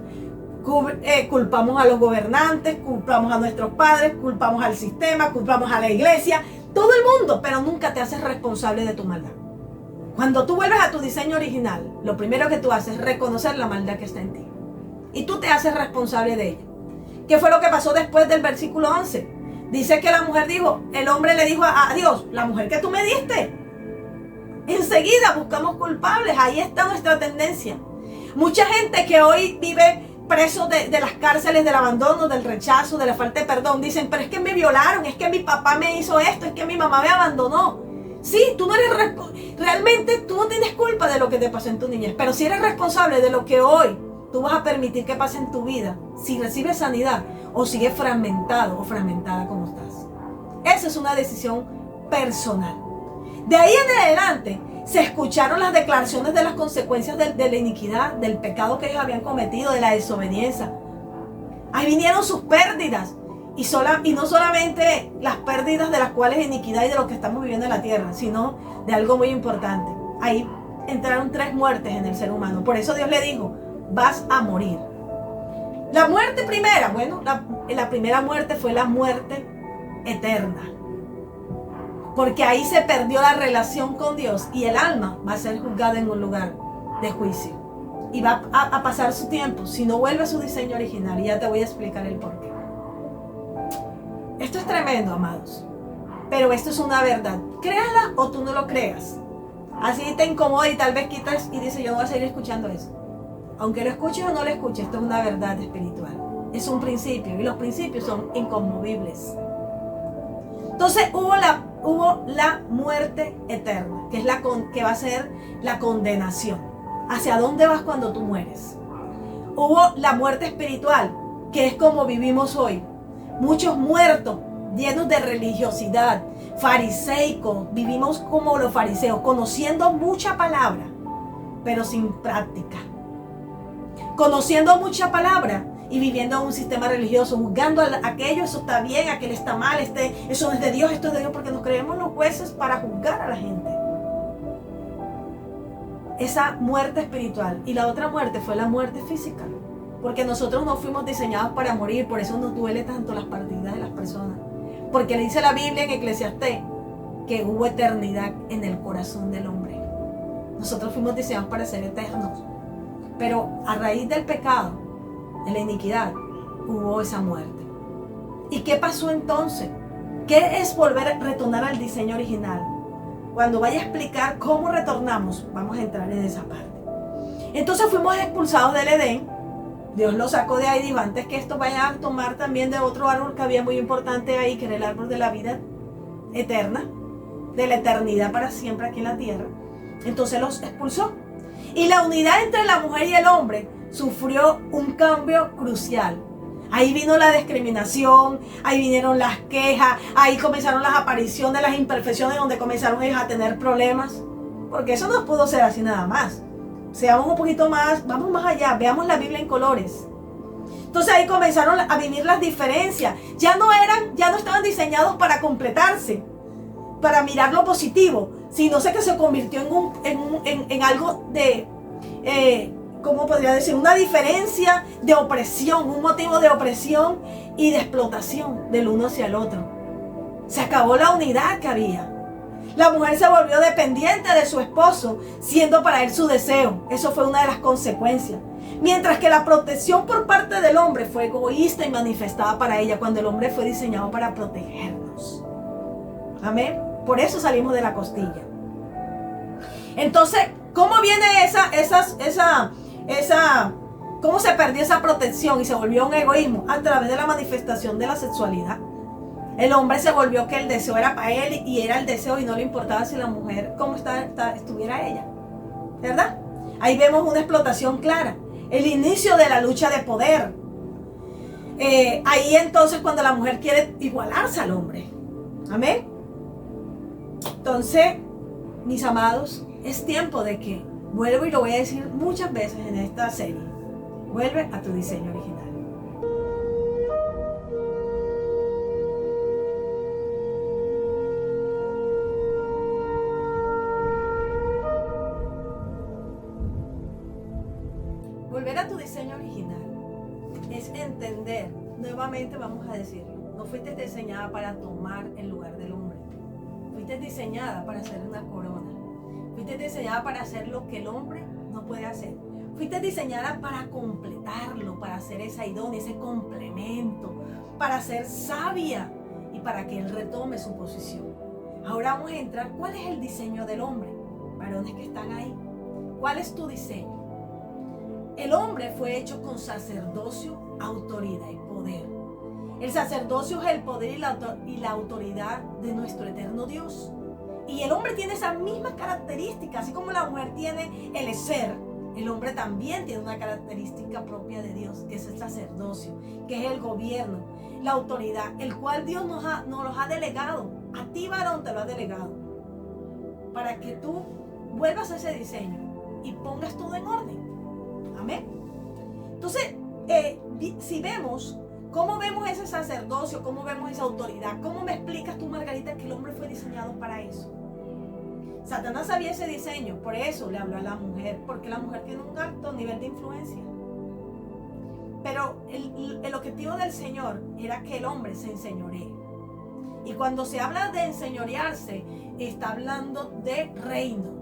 Culpamos a los gobernantes, culpamos a nuestros padres, culpamos al sistema, culpamos a la iglesia, todo el mundo, pero nunca te haces responsable de tu maldad. Cuando tú vuelves a tu diseño original, lo primero que tú haces es reconocer la maldad que está en ti. Y tú te haces responsable de ella. ¿Qué fue lo que pasó después del versículo 11? Dice que la mujer dijo, el hombre le dijo a Dios, la mujer que tú me diste. Enseguida buscamos culpables, ahí está nuestra tendencia. Mucha gente que hoy vive presos de las cárceles del abandono, del rechazo, de la falta de perdón. Dicen, pero es que me violaron, es que mi papá me hizo esto, es que mi mamá me abandonó. Sí, tú no eres realmente tú no tienes culpa de lo que te pasó en tu niñez, pero si eres responsable de lo que hoy tú vas a permitir que pase en tu vida, si recibes sanidad o sigues fragmentado o fragmentada como estás. Esa es una decisión personal. De ahí en adelante se escucharon las declaraciones de las consecuencias de la iniquidad, del pecado que ellos habían cometido, de la desobediencia. Ahí vinieron sus pérdidas. Y no solamente las pérdidas de las cuales iniquidad y de lo que estamos viviendo en la tierra, sino de algo muy importante. Ahí entraron 3 muertes en el ser humano. Por eso Dios le dijo, vas a morir. La muerte primera, bueno, la primera muerte fue la muerte eterna. Porque ahí se perdió la relación con Dios y el alma va a ser juzgada en un lugar de juicio. Y va a pasar su tiempo si no vuelve a su diseño original. Y ya te voy a explicar el porqué. Esto es tremendo, amados. Pero esto es una verdad. Créala o tú no lo creas. Así te incomoda y tal vez quitas y dices, yo no voy a seguir escuchando eso. Aunque lo escuches o no lo escuches, esto es una verdad espiritual. Es un principio y los principios son inconmovibles. Entonces hubo la muerte eterna, que es que va a ser la condenación. ¿Hacia dónde vas cuando tú mueres? Hubo la muerte espiritual, que es como vivimos hoy. Muchos muertos, llenos de religiosidad, fariseicos, vivimos como los fariseos, conociendo mucha palabra, pero sin práctica. Conociendo mucha palabra y viviendo en un sistema religioso, juzgando a aquello, eso está bien, aquel está mal, eso no es de Dios, esto es de Dios, porque nos creemos los jueces para juzgar a la gente. Esa muerte espiritual. Y la otra muerte fue la muerte física. Porque nosotros no fuimos diseñados para morir, por eso nos duele tanto las partidas de las personas. Porque le dice la Biblia en Eclesiastés que hubo eternidad en el corazón del hombre. Nosotros fuimos diseñados para ser eternos. Pero a raíz del pecado, de la iniquidad, hubo esa muerte. ¿Y qué pasó entonces? ¿Qué es volver a retornar al diseño original? Cuando vaya a explicar cómo retornamos, vamos a entrar en esa parte. Entonces fuimos expulsados del Edén. Dios lo sacó de ahí, dijo, antes que esto vaya a tomar también de otro árbol que había muy importante ahí, que era el árbol de la vida eterna, de la eternidad para siempre aquí en la tierra. Entonces los expulsó. Y la unidad entre la mujer y el hombre sufrió un cambio crucial. Ahí vino la discriminación, ahí vinieron las quejas, ahí comenzaron las apariciones, las imperfecciones, donde comenzaron ellos a tener problemas. Porque eso no pudo ser así nada más. Seamos un poquito más, vamos más allá, veamos la Biblia en colores. Entonces ahí comenzaron a vivir las diferencias. Ya no estaban diseñados para completarse, para mirar lo positivo, sino que se convirtió en algo de, ¿cómo podría decir? Una diferencia de opresión, un motivo de opresión y de explotación del uno hacia el otro. Se acabó la unidad que había. La mujer se volvió dependiente de su esposo, siendo para él su deseo. Eso fue una de las consecuencias. Mientras que la protección por parte del hombre fue egoísta y manifestada para ella, cuando el hombre fue diseñado para protegernos. Amén. Por eso salimos de la costilla. Entonces, ¿cómo viene cómo se perdió esa protección y se volvió un egoísmo? A través de la manifestación de la sexualidad. El hombre se volvió que el deseo era para él y era el deseo y no le importaba si la mujer, cómo estuviera ella. ¿Verdad? Ahí vemos una explotación clara. El inicio de la lucha de poder. Ahí entonces cuando la mujer quiere igualarse al hombre. Amén. Entonces, mis amados, es tiempo de que, vuelvo y lo voy a decir muchas veces en esta serie, vuelve a tu diseño original. Volver a tu diseño original es entender, nuevamente vamos a decirlo, no fuiste diseñada para tomar el lugar del hombre. Fuiste diseñada para hacer una corona. Fuiste diseñada para hacer lo que el hombre no puede hacer. Fuiste diseñada para completarlo, para hacer esa idónea, ese complemento, para ser sabia y para que él retome su posición. Ahora vamos a entrar, ¿cuál es el diseño del hombre? Varones que están ahí, ¿cuál es tu diseño? el hombre fue hecho con sacerdocio, autoridad y poder. El sacerdocio es el poder y la autoridad de nuestro eterno Dios. Y el hombre tiene esas mismas características, así como la mujer tiene el ser. El hombre también tiene una característica propia de Dios, que es el sacerdocio, que es el gobierno, la autoridad, el cual Dios nos los ha delegado. A ti, varón, te lo ha delegado, para que tú vuelvas a ese diseño y pongas todo en orden. Amén. Entonces, si vemos, ¿cómo vemos ese sacerdocio? ¿Cómo vemos esa autoridad? ¿Cómo me explicas tú, Margarita, que el hombre fue diseñado para eso? Satanás sabía ese diseño, por eso le habló a la mujer, porque la mujer tiene un alto nivel de influencia. Pero el objetivo del Señor era que el hombre se enseñoree. Y cuando se habla de enseñorearse, está hablando de reino.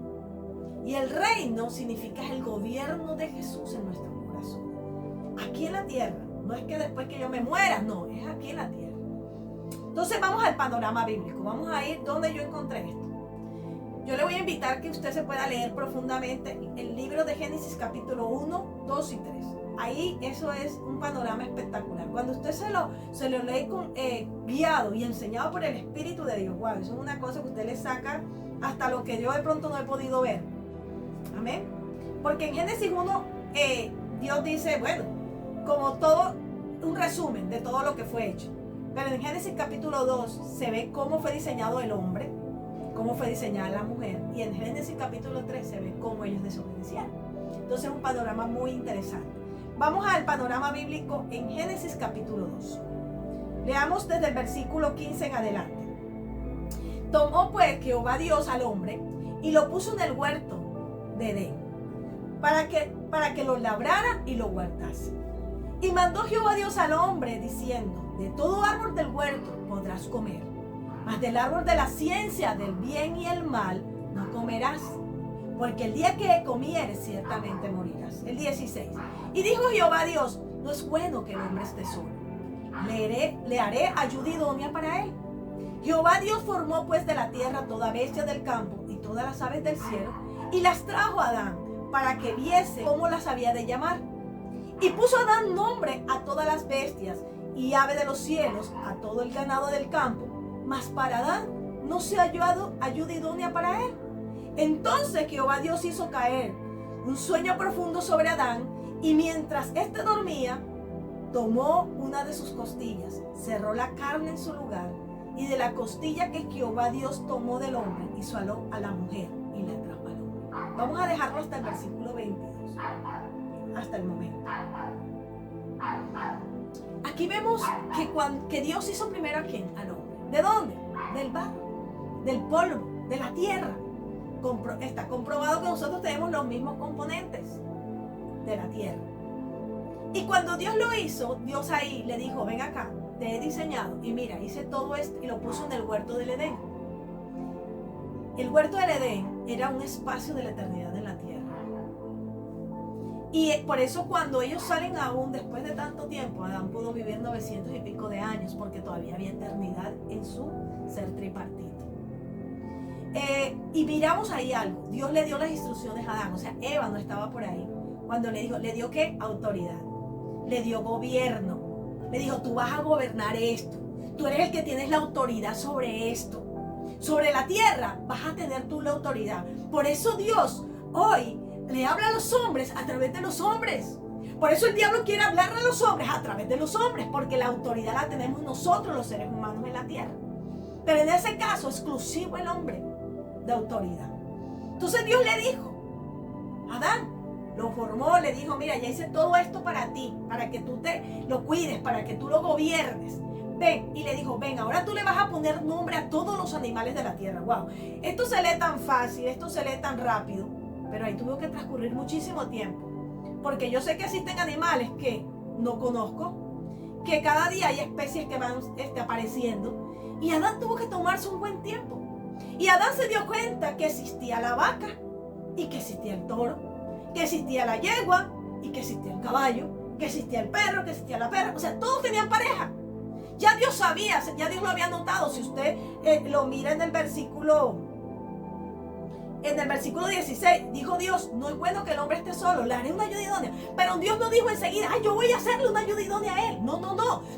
Y el reino significa el gobierno de Jesús en nuestro corazón. Aquí en la tierra. No es que después que yo me muera, no, es aquí en la tierra. Entonces vamos al panorama bíblico. Vamos a ir donde yo encontré esto. Yo le voy a invitar que usted se pueda leer profundamente el libro de Génesis capítulo 1, 2 y 3. Ahí eso es un panorama espectacular. Cuando usted se lo lee guiado y enseñado por el Espíritu de Dios, wow, eso es una cosa que usted le saca hasta lo que yo de pronto no he podido ver. Amén. Porque en Génesis 1 Dios dice, bueno, como todo, un resumen de todo lo que fue hecho. Pero en Génesis capítulo 2 se ve cómo fue diseñado el hombre, cómo fue diseñada la mujer. Y en Génesis capítulo 3 se ve cómo ellos desobedecieron. Entonces es un panorama muy interesante. Vamos al panorama bíblico en Génesis capítulo 2. Leamos desde el versículo 15 en adelante. Tomó pues Jehová Dios al hombre y lo puso en el huerto de Edén, para que lo labrara y lo guardase. Y mandó Jehová Dios al hombre diciendo, de todo árbol del huerto podrás comer, mas del árbol de la ciencia del bien y el mal no comerás, porque el día que comieres ciertamente morirás. El 16. Y dijo Jehová Dios, no es bueno que el hombre esté solo, le haré ayuda idónea para él. Jehová Dios formó pues de la tierra toda bestia del campo y todas las aves del cielo, y las trajo a Adán, para que viese cómo las había de llamar. Y puso Adán nombre a todas las bestias y ave de los cielos, a todo el ganado del campo, mas para Adán no se halló ayuda idónea para él. Entonces Jehová Dios hizo caer un sueño profundo sobre Adán, y mientras éste dormía, tomó una de sus costillas, cerró la carne en su lugar, y de la costilla que Jehová Dios tomó del hombre, hizo a la mujer y la trajo al hombre. Vamos a dejarlo hasta el versículo 22, hasta el momento. Aquí vemos que Dios hizo primero a quién, al hombre. ¿De dónde? Del barro, del polvo, de la tierra. Está comprobado que nosotros tenemos los mismos componentes de la tierra. Y cuando Dios lo hizo, Dios ahí le dijo, ven acá, te he diseñado. Y mira, hice todo esto y lo puso en el huerto del Edén. El huerto del Edén era un espacio de la eternidad en la tierra. Y por eso cuando ellos salen aún después de tanto tiempo, Adán pudo vivir 900 y pico de años, porque todavía había eternidad en su ser tripartito. Y miramos ahí algo. Dios le dio las instrucciones a Adán, o sea, Eva no estaba por ahí. Cuando le dijo, ¿le dio qué? Autoridad. Le dio gobierno. Le dijo, tú vas a gobernar esto. Tú eres el que tienes la autoridad sobre esto. Sobre la tierra vas a tener tú la autoridad. Por eso Dios hoy le habla a los hombres a través de los hombres. Por eso el diablo quiere hablarle a los hombres a través de los hombres, porque la autoridad la tenemos nosotros los seres humanos en la tierra. Pero en ese caso exclusivo el hombre de autoridad. Entonces Dios le dijo, Adán, lo formó, le dijo, mira, ya hice todo esto para ti, para que tú te lo cuides, para que tú lo gobiernes. Ven, y le dijo, ven, ahora tú le vas a poner nombre a todos los animales de la tierra. Wow, esto se lee tan fácil, esto se lee tan rápido, pero ahí tuvo que transcurrir muchísimo tiempo. Porque yo sé que existen animales que no conozco, que cada día hay especies que van apareciendo, y Adán tuvo que tomarse un buen tiempo. Y Adán se dio cuenta que existía la vaca, y que existía el toro, que existía la yegua, y que existía el caballo, que existía el perro, que existía la perra. O sea, todos tenían pareja. Ya Dios sabía, ya Dios lo había notado. Si usted lo mira en el versículo en el versículo 16, dijo Dios, no es bueno que el hombre esté solo, le haré una ayuda idónea. Pero Dios no dijo enseguida, yo voy a hacerle una ayuda idónea a él. No.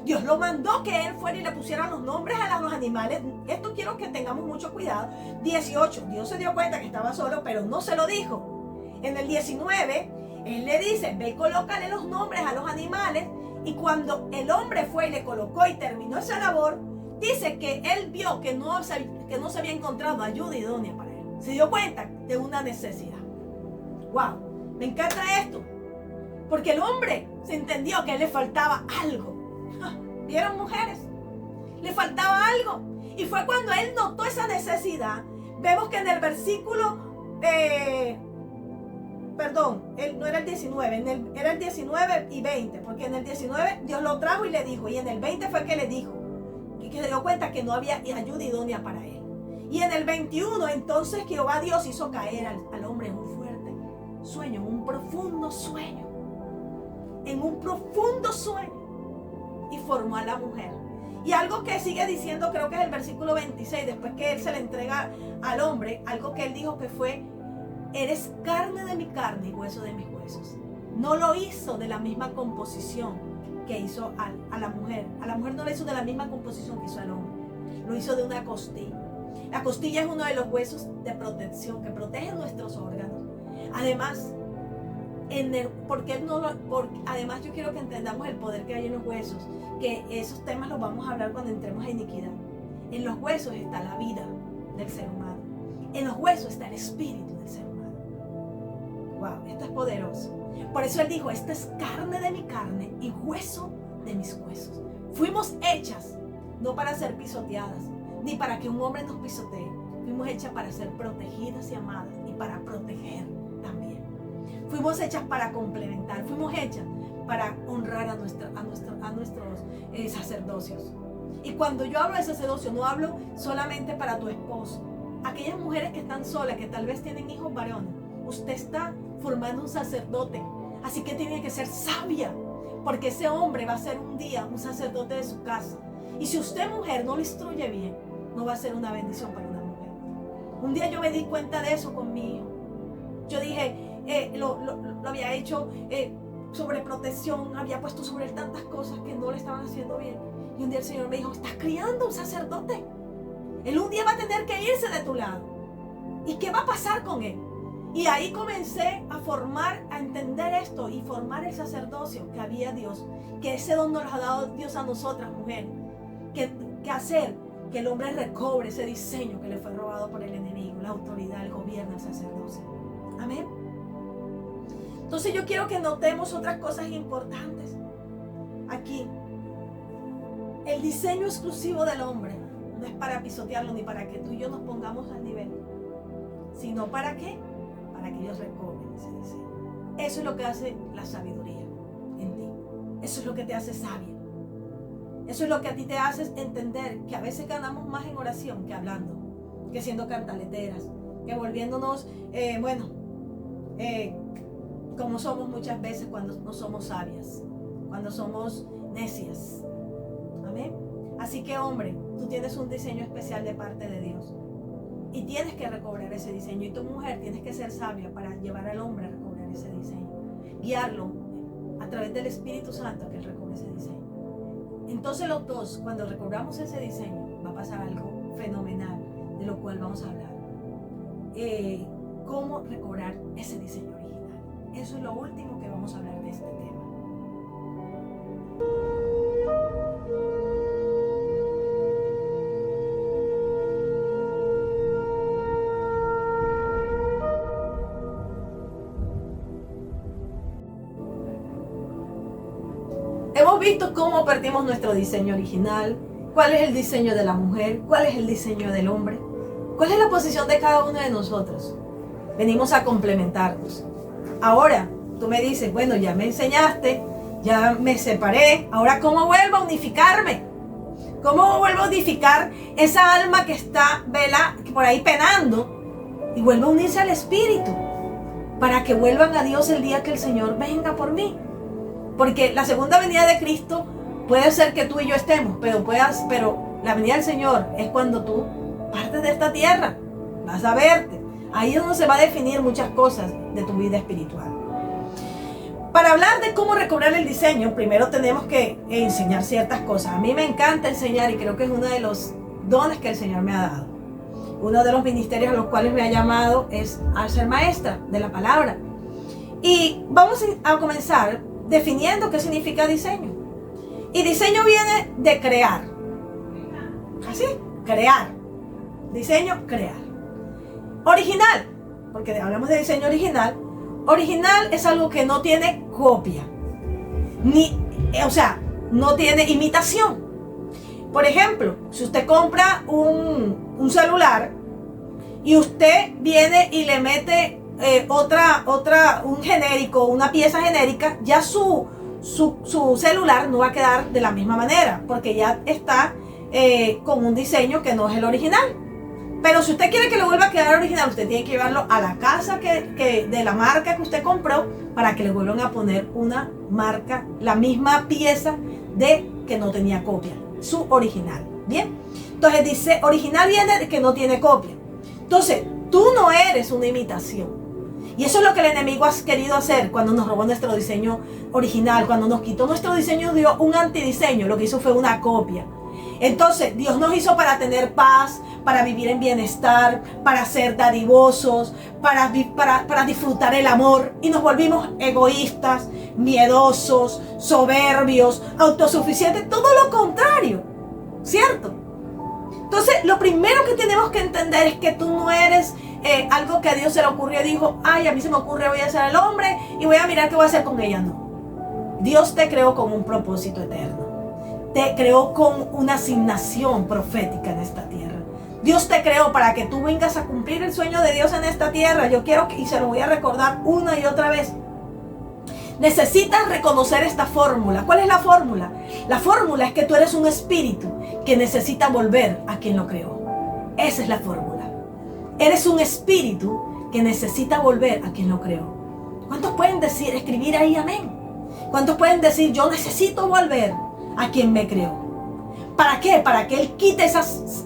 Dios lo mandó que él fuera y le pusiera los nombres a los animales. Esto quiero que tengamos mucho cuidado. 18, Dios se dio cuenta que estaba solo, pero no se lo dijo. En el 19, él le dice, ve y colócale los nombres a los animales. Y cuando el hombre fue y le colocó y terminó esa labor, dice que él vio que no se había encontrado ayuda idónea para él. Se dio cuenta de una necesidad. ¡Wow! Me encanta esto. Porque el hombre se entendió que le faltaba algo. ¿Vieron, mujeres? Le faltaba algo. Y fue cuando él notó esa necesidad. Vemos que en el versículo... no era el 19, era el 19 y 20. Porque en el 19 Dios lo trajo y le dijo. Y en el 20 fue que le dijo. Y que se dio cuenta que no había ayuda idónea para él. Y en el 21, entonces Jehová Dios hizo caer al hombre en un fuerte sueño, en un profundo sueño. En un profundo sueño. Y formó a la mujer. Y algo que sigue diciendo, creo que es el versículo 26, después que él se le entrega al hombre, algo que él dijo que fue, eres carne de mi carne y hueso de mis huesos. No lo hizo de la misma composición que hizo a la mujer. A la mujer no lo hizo de la misma composición que hizo al hombre. Lo hizo de una costilla. La costilla es uno de los huesos de protección que protege nuestros órganos. Además, además yo quiero que entendamos el poder que hay en los huesos, que esos temas los vamos a hablar cuando entremos a iniquidad. En los huesos está la vida del ser humano. En los huesos está el espíritu del ser humano. Wow, esto es poderoso. Por eso él dijo, esta es carne de mi carne y hueso de mis huesos. Fuimos hechas no para ser pisoteadas, ni para que un hombre nos pisotee. Fuimos hechas para ser protegidas y amadas y para proteger también. Fuimos hechas para complementar. Fuimos hechas para honrar a nuestros sacerdocios. Y cuando yo hablo de sacerdocio, no hablo solamente para tu esposo. Aquellas mujeres que están solas, que tal vez tienen hijos varones, usted está formando un sacerdote. Así que tiene que ser sabia, porque ese hombre va a ser un día un sacerdote de su casa. Y si usted, mujer, no lo instruye bien, no va a ser una bendición para una mujer. Un día yo me di cuenta de eso con mi hijo. Yo dije, lo había hecho sobre protección, había puesto sobre él tantas cosas que no le estaban haciendo bien. Y un día el Señor me dijo, estás criando un sacerdote. Él un día va a tener que irse de tu lado. ¿Y qué va a pasar con él? Y ahí comencé a formar, a entender esto y formar el sacerdocio que había Dios, que ese don nos lo ha dado Dios a nosotras, mujeres. Que hacer que el hombre recobre ese diseño que le fue robado por el enemigo, la autoridad, el gobierno, el sacerdocio. Amén. Entonces yo quiero que notemos otras cosas importantes aquí. El diseño exclusivo del hombre no es para pisotearlo ni para que tú y yo nos pongamos al nivel, sino para qué, para que ellos recobren ese diseño. Eso es lo que hace la sabiduría en ti. Eso es lo que te hace sabia. Eso es lo que a ti te hace entender que a veces ganamos más en oración que hablando, que siendo cantaleteras, que volviéndonos, como somos muchas veces cuando no somos sabias, cuando somos necias. Amén. Así que, hombre, tú tienes un diseño especial de parte de Dios y tienes que recobrar ese diseño. Y tu mujer tienes que ser sabia para llevar al hombre a recobrar ese diseño, guiarlo a través del Espíritu Santo a que él recobre ese diseño. Entonces los dos, cuando recobramos ese diseño, va a pasar algo fenomenal, de lo cual vamos a hablar. Cómo recobrar ese diseño original. Eso es lo último que vamos a hablar de este tema. Hemos visto cómo perdimos nuestro diseño original, cuál es el diseño de la mujer, cuál es el diseño del hombre, cuál es la posición de cada uno de nosotros. Venimos a complementarnos. Ahora, tú me dices, bueno, ya me enseñaste, ya me separé, ahora ¿cómo vuelvo a unificarme? ¿Cómo vuelvo a unificar esa alma que está por ahí penando y vuelvo a unirse al Espíritu para que vuelvan a Dios el día que el Señor venga por mí? Porque la segunda venida de Cristo puede ser que tú y yo estemos, pero la venida del Señor es cuando tú partes de esta tierra, vas a verte. Ahí es donde se va a definir muchas cosas de tu vida espiritual. Para hablar de cómo recobrar el diseño, primero tenemos que enseñar ciertas cosas. A mí me encanta enseñar y creo que es uno de los dones que el Señor me ha dado. Uno de los ministerios a los cuales me ha llamado es a ser maestra de la palabra. Y vamos a comenzar definiendo qué significa diseño. Y diseño viene de crear. Así, crear. Diseño, crear. Original, porque hablamos de diseño original. Original es algo que no tiene copia. No tiene imitación. Por ejemplo, si usted compra un celular y usted viene y le mete un genérico, una pieza genérica, ya su celular no va a quedar de la misma manera, porque ya está con un diseño que no es el original. Pero si usted quiere que le vuelva a quedar original, usted tiene que llevarlo a la casa de la marca que usted compró para que le vuelvan a poner una marca, la misma pieza que no tenía copia, su original. Bien, entonces dice, original viene de que no tiene copia. Entonces, tú no eres una imitación. Y eso es lo que el enemigo ha querido hacer cuando nos robó nuestro diseño original, cuando nos quitó nuestro diseño, dio un antidiseño, lo que hizo fue una copia. Entonces, Dios nos hizo para tener paz, para vivir en bienestar, para ser dadivosos, para disfrutar el amor, y nos volvimos egoístas, miedosos, soberbios, autosuficientes, todo lo contrario, ¿cierto? Entonces, lo primero que tenemos que entender es que tú no eres algo que a Dios se le ocurrió y dijo, ay, a mí se me ocurre, voy a ser el hombre y voy a mirar qué voy a hacer con ella. No. Dios te creó con un propósito eterno. Te creó con una asignación profética en esta tierra. Dios te creó para que tú vengas a cumplir el sueño de Dios en esta tierra. Yo quiero y se lo voy a recordar una y otra vez. Necesitas reconocer esta fórmula. ¿Cuál es la fórmula? La fórmula es que tú eres un espíritu que necesita volver a quien lo creó. Esa es la fórmula. Eres un espíritu que necesita volver a quien lo creó. ¿Cuántos pueden decir, escribir ahí amén? ¿Cuántos pueden decir, yo necesito volver a quien me creó? ¿Para qué? Para que Él quite esas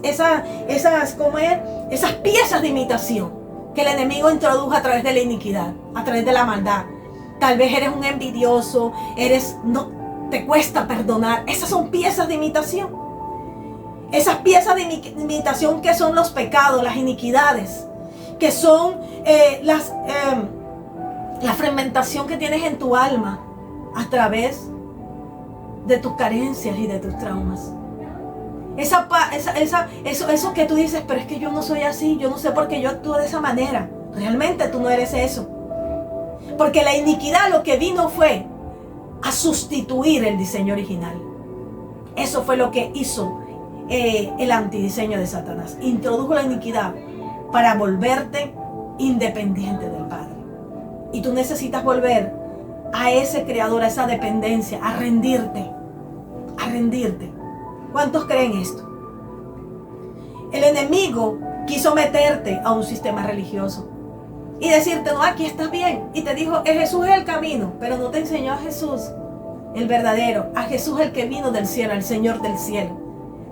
piezas de imitación que el enemigo introdujo a través de la iniquidad, a través de la maldad. Tal vez eres un envidioso, no te cuesta perdonar. Esas son piezas de imitación. Esas piezas de imitación que son los pecados, las iniquidades, que son la fragmentación que tienes en tu alma a través de tus carencias y de tus traumas. Eso que tú dices, pero es que yo no soy así, yo no sé por qué yo actúo de esa manera. Realmente tú no eres eso. Porque la iniquidad lo que vino fue a sustituir el diseño original. Eso fue lo que hizo el antidiseño de Satanás. Introdujo la iniquidad para volverte independiente del Padre. Y tú necesitas volver a ese creador, a esa dependencia, a rendirte. A rendirte. ¿Cuántos creen esto? El enemigo quiso meterte a un sistema religioso y decirte, no, aquí estás bien. Y te dijo, Jesús es el camino, pero no te enseñó a Jesús, el verdadero, a Jesús el que vino del cielo, al Señor del cielo.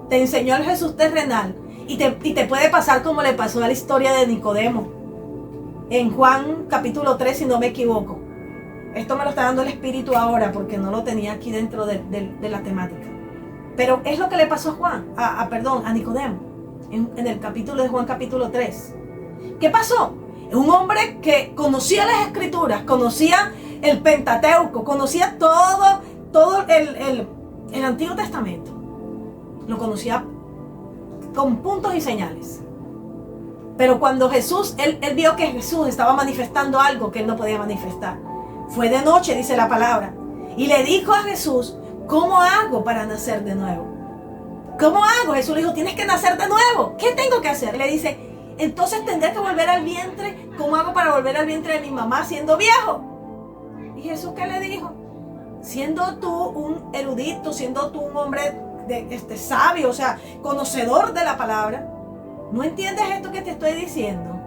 Te enseñó el Jesús terrenal y te puede pasar como le pasó a la historia de Nicodemo. En Juan capítulo 3, si no me equivoco. Esto me lo está dando el Espíritu ahora porque no lo tenía aquí dentro de la temática. Pero es lo que le pasó a Nicodemo, en el capítulo de Juan capítulo 3. ¿Qué pasó? Un hombre que conocía las Escrituras, conocía el Pentateuco, conocía todo el Antiguo Testamento. Lo conocía con puntos y señales. Pero cuando él vio que Jesús estaba manifestando algo que él no podía manifestar. Fue de noche, dice la palabra, y le dijo a Jesús, ¿cómo hago para nacer de nuevo? ¿Cómo hago? Jesús le dijo, tienes que nacer de nuevo. ¿Qué tengo que hacer? Le dice, entonces tendré que volver al vientre. ¿Cómo hago para volver al vientre de mi mamá siendo viejo? Y Jesús, ¿qué le dijo? Siendo tú un erudito, siendo tú un hombre sabio, o sea, conocedor de la palabra, ¿no entiendes esto que te estoy diciendo?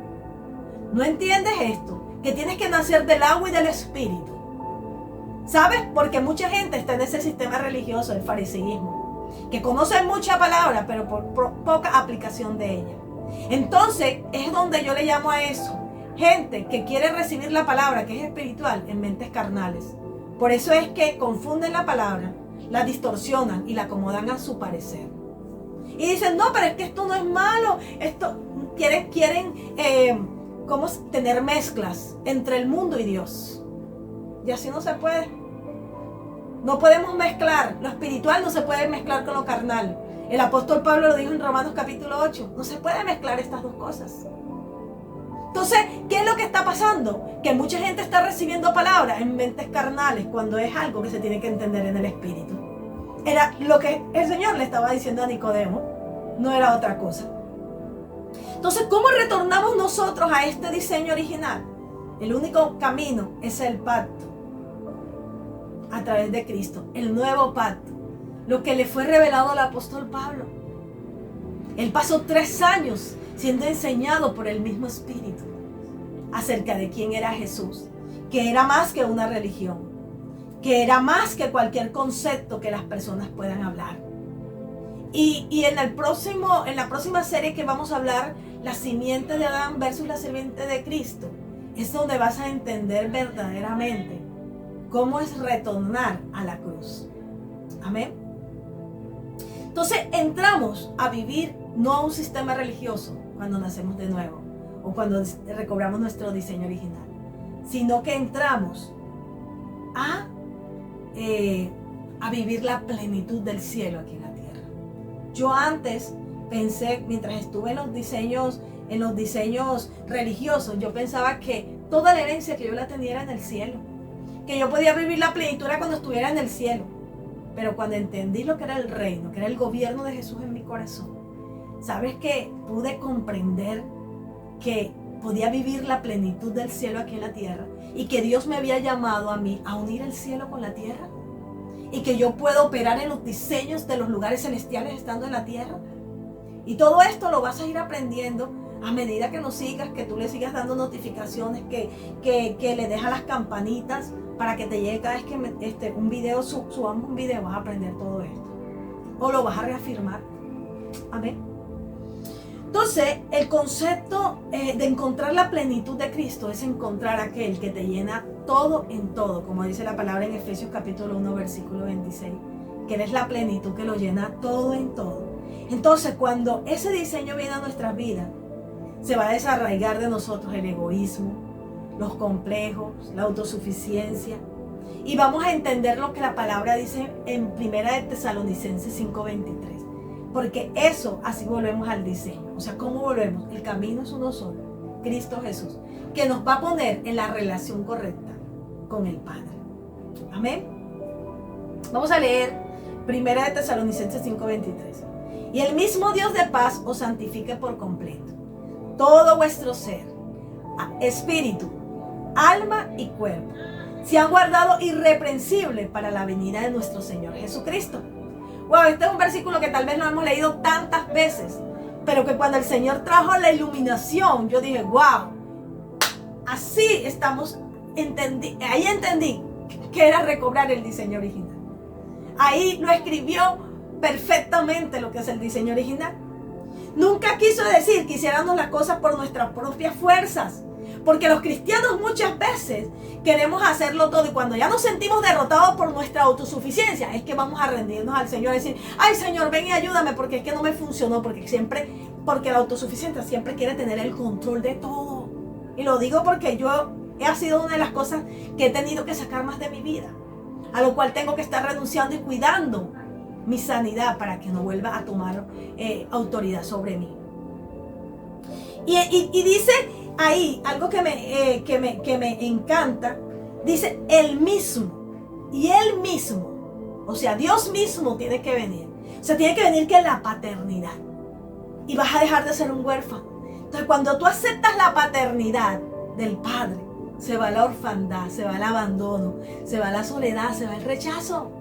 ¿No entiendes esto? Que tienes que nacer del agua y del espíritu. ¿Sabes? Porque mucha gente está en ese sistema religioso, el fariseísmo, que conoce mucha palabra, pero por poca aplicación de ella. Entonces es donde yo le llamo a eso gente que quiere recibir la palabra, que es espiritual, en mentes carnales. Por eso es que confunden la palabra, la distorsionan y la acomodan a su parecer. Y dicen, no, pero es que esto no es malo. Esto quieren ¿cómo tener mezclas entre el mundo y Dios? Y así no se puede. No podemos mezclar. Lo espiritual no se puede mezclar con lo carnal. El apóstol Pablo lo dijo en Romanos capítulo 8. No se puede mezclar estas dos cosas. Entonces, ¿qué es lo que está pasando? Que mucha gente está recibiendo palabras en mentes carnales cuando es algo que se tiene que entender en el espíritu. Era lo que el Señor le estaba diciendo a Nicodemo, no era otra cosa. Entonces, ¿cómo retornamos nosotros a este diseño original? El único camino es el pacto a través de Cristo, el nuevo pacto, lo que le fue revelado al apóstol Pablo. Él pasó 3 años siendo enseñado por el mismo Espíritu acerca de quién era Jesús, que era más que una religión, que era más que cualquier concepto que las personas puedan hablar. Y en la próxima serie que vamos a hablar, la simiente de Adán versus la simiente de Cristo, es donde vas a entender verdaderamente cómo es retornar a la cruz. Amén. Entonces entramos a vivir no a un sistema religioso cuando nacemos de nuevo o cuando recobramos nuestro diseño original, sino que entramos a vivir la plenitud del cielo aquí en la tierra. Yo antes pensé, mientras estuve en los diseños religiosos, yo pensaba que toda la herencia que yo la tenía era en el cielo, que yo podía vivir la plenitud cuando estuviera en el cielo. Pero cuando entendí lo que era el reino, que era el gobierno de Jesús en mi corazón, ¿sabes qué? Pude comprender que podía vivir la plenitud del cielo aquí en la tierra y que Dios me había llamado a mí a unir el cielo con la tierra y que yo puedo operar en los diseños de los lugares celestiales estando en la tierra. Y todo esto lo vas a ir aprendiendo a medida que nos sigas, que tú le sigas dando notificaciones, que le dejas las campanitas para que te llegue cada vez que un video, subamos un video, vas a aprender todo esto. O lo vas a reafirmar. Amén. Entonces, el concepto de encontrar la plenitud de Cristo es encontrar aquel que te llena todo en todo, como dice la palabra en Efesios capítulo 1, versículo 26, que Él es la plenitud que lo llena todo en todo. Entonces, cuando ese diseño viene a nuestras vidas, se va a desarraigar de nosotros el egoísmo, los complejos, la autosuficiencia, y vamos a entender lo que la palabra dice en 1 de Tesalonicenses 5:23, porque eso, así volvemos al diseño. O sea, ¿cómo volvemos? El camino es uno solo, Cristo Jesús, que nos va a poner en la relación correcta con el Padre. Amén. Vamos a leer 1 de Tesalonicenses 5:23. Y el mismo Dios de paz os santifique por completo, todo vuestro ser, espíritu, alma y cuerpo, sean guardados irreprensibles para la venida de nuestro Señor Jesucristo. Wow, este es un versículo que tal vez no hemos leído tantas veces, pero que cuando el Señor trajo la iluminación, yo dije, wow, así estamos, ahí entendí que era recobrar el diseño original. Ahí lo escribió perfectamente lo que es el diseño original. Nunca quiso decir que hiciéramos las cosas por nuestras propias fuerzas, porque los cristianos muchas veces queremos hacerlo todo y cuando ya nos sentimos derrotados por nuestra autosuficiencia es que vamos a rendirnos al Señor y decir, ay Señor, ven y ayúdame porque es que no me funcionó, porque la autosuficiencia siempre quiere tener el control de todo. Y lo digo porque ha sido una de las cosas que he tenido que sacar más de mi vida, a lo cual tengo que estar renunciando y cuidando mi sanidad para que no vuelva a tomar autoridad sobre mí. Y dice ahí algo que me encanta. Dice el mismo. Y él mismo. O sea, Dios mismo tiene que venir. O sea, tiene que venir que la paternidad. Y vas a dejar de ser un huérfano. Entonces, cuando tú aceptas la paternidad del Padre, se va la orfandad, se va el abandono, se va la soledad, se va el rechazo.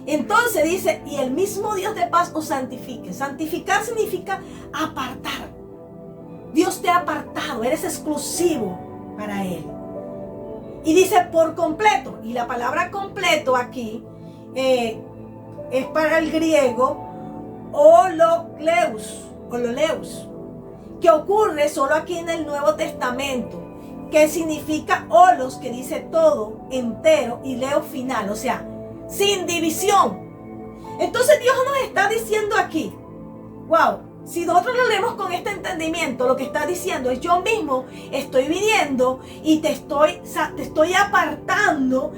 Entonces dice, y el mismo Dios de paz os santifique. Santificar significa apartar. Dios te ha apartado, eres exclusivo para Él. Y dice por completo, y la palabra completo aquí es para el griego hololeus, que ocurre solo aquí en el Nuevo Testamento, que significa holos, que dice todo, entero, y leo final, o sea, sin división. Entonces Dios nos está diciendo aquí, wow, si nosotros lo leemos con este entendimiento, lo que está diciendo es: yo mismo estoy viniendo y te estoy apartando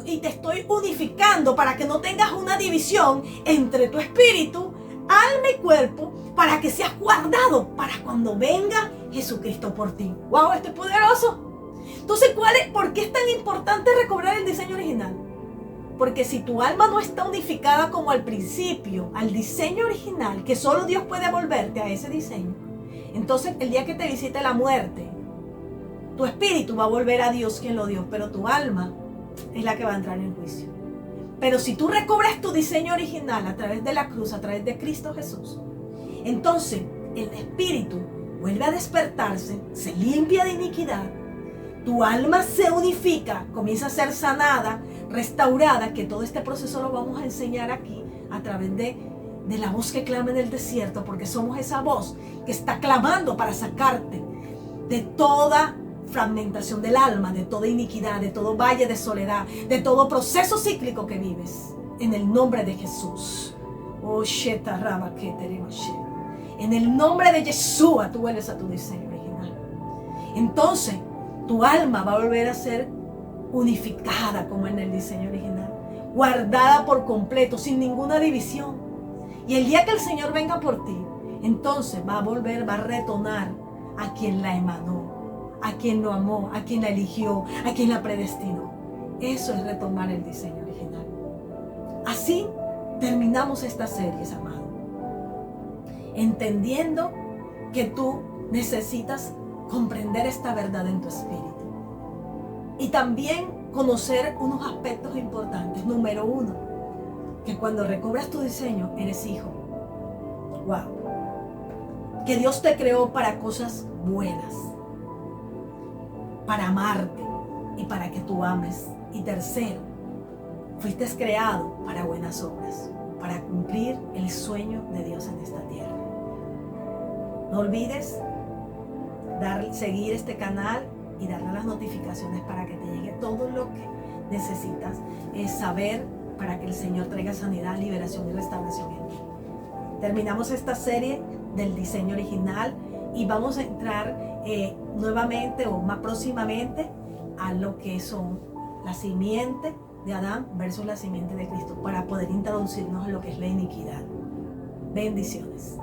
y te estoy unificando para que no tengas una división entre tu espíritu, alma y cuerpo, para que seas guardado para cuando venga Jesucristo por ti. ¡Wow! Esto es poderoso. Entonces, ¿por qué es tan importante recobrar el diseño original? Porque si tu alma no está unificada como al principio, al diseño original, que solo Dios puede volverte a ese diseño, entonces el día que te visite la muerte, tu espíritu va a volver a Dios quien lo dio, pero tu alma es la que va a entrar en juicio. Pero si tú recobras tu diseño original a través de la cruz, a través de Cristo Jesús, entonces el espíritu vuelve a despertarse, se limpia de iniquidad, tu alma se unifica, comienza a ser sanada, restaurada, que todo este proceso lo vamos a enseñar aquí a través de la voz que clama en el desierto, porque somos esa voz que está clamando para sacarte de toda fragmentación del alma, de toda iniquidad, de todo valle de soledad, de todo proceso cíclico que vives, en el nombre de Jesús. En el nombre de Yeshua tú vuelves a tu diseño original. Entonces tu alma va a volver a ser unificada como en el diseño original, guardada por completo, sin ninguna división. Y el día que el Señor venga por ti, entonces va a retornar a quien la emanó, a quien lo amó, a quien la eligió, a quien la predestinó. Eso es retomar el diseño original. Así terminamos esta serie, amado, entendiendo que tú necesitas comprender esta verdad en tu espíritu. Y también conocer unos aspectos importantes. Número 1, que cuando recobras tu diseño, eres hijo. Wow. Que Dios te creó para cosas buenas, para amarte y para que tú ames. Y tercero, fuiste creado para buenas obras, para cumplir el sueño de Dios en esta tierra. No olvides seguir este canal y darle las notificaciones para que te llegue todo lo que necesitas saber, para que el Señor traiga sanidad, liberación y restauración en ti. Terminamos esta serie del diseño original y vamos a entrar nuevamente o más próximamente a lo que son la simiente de Adán versus la simiente de Cristo, para poder introducirnos en lo que es la iniquidad. Bendiciones.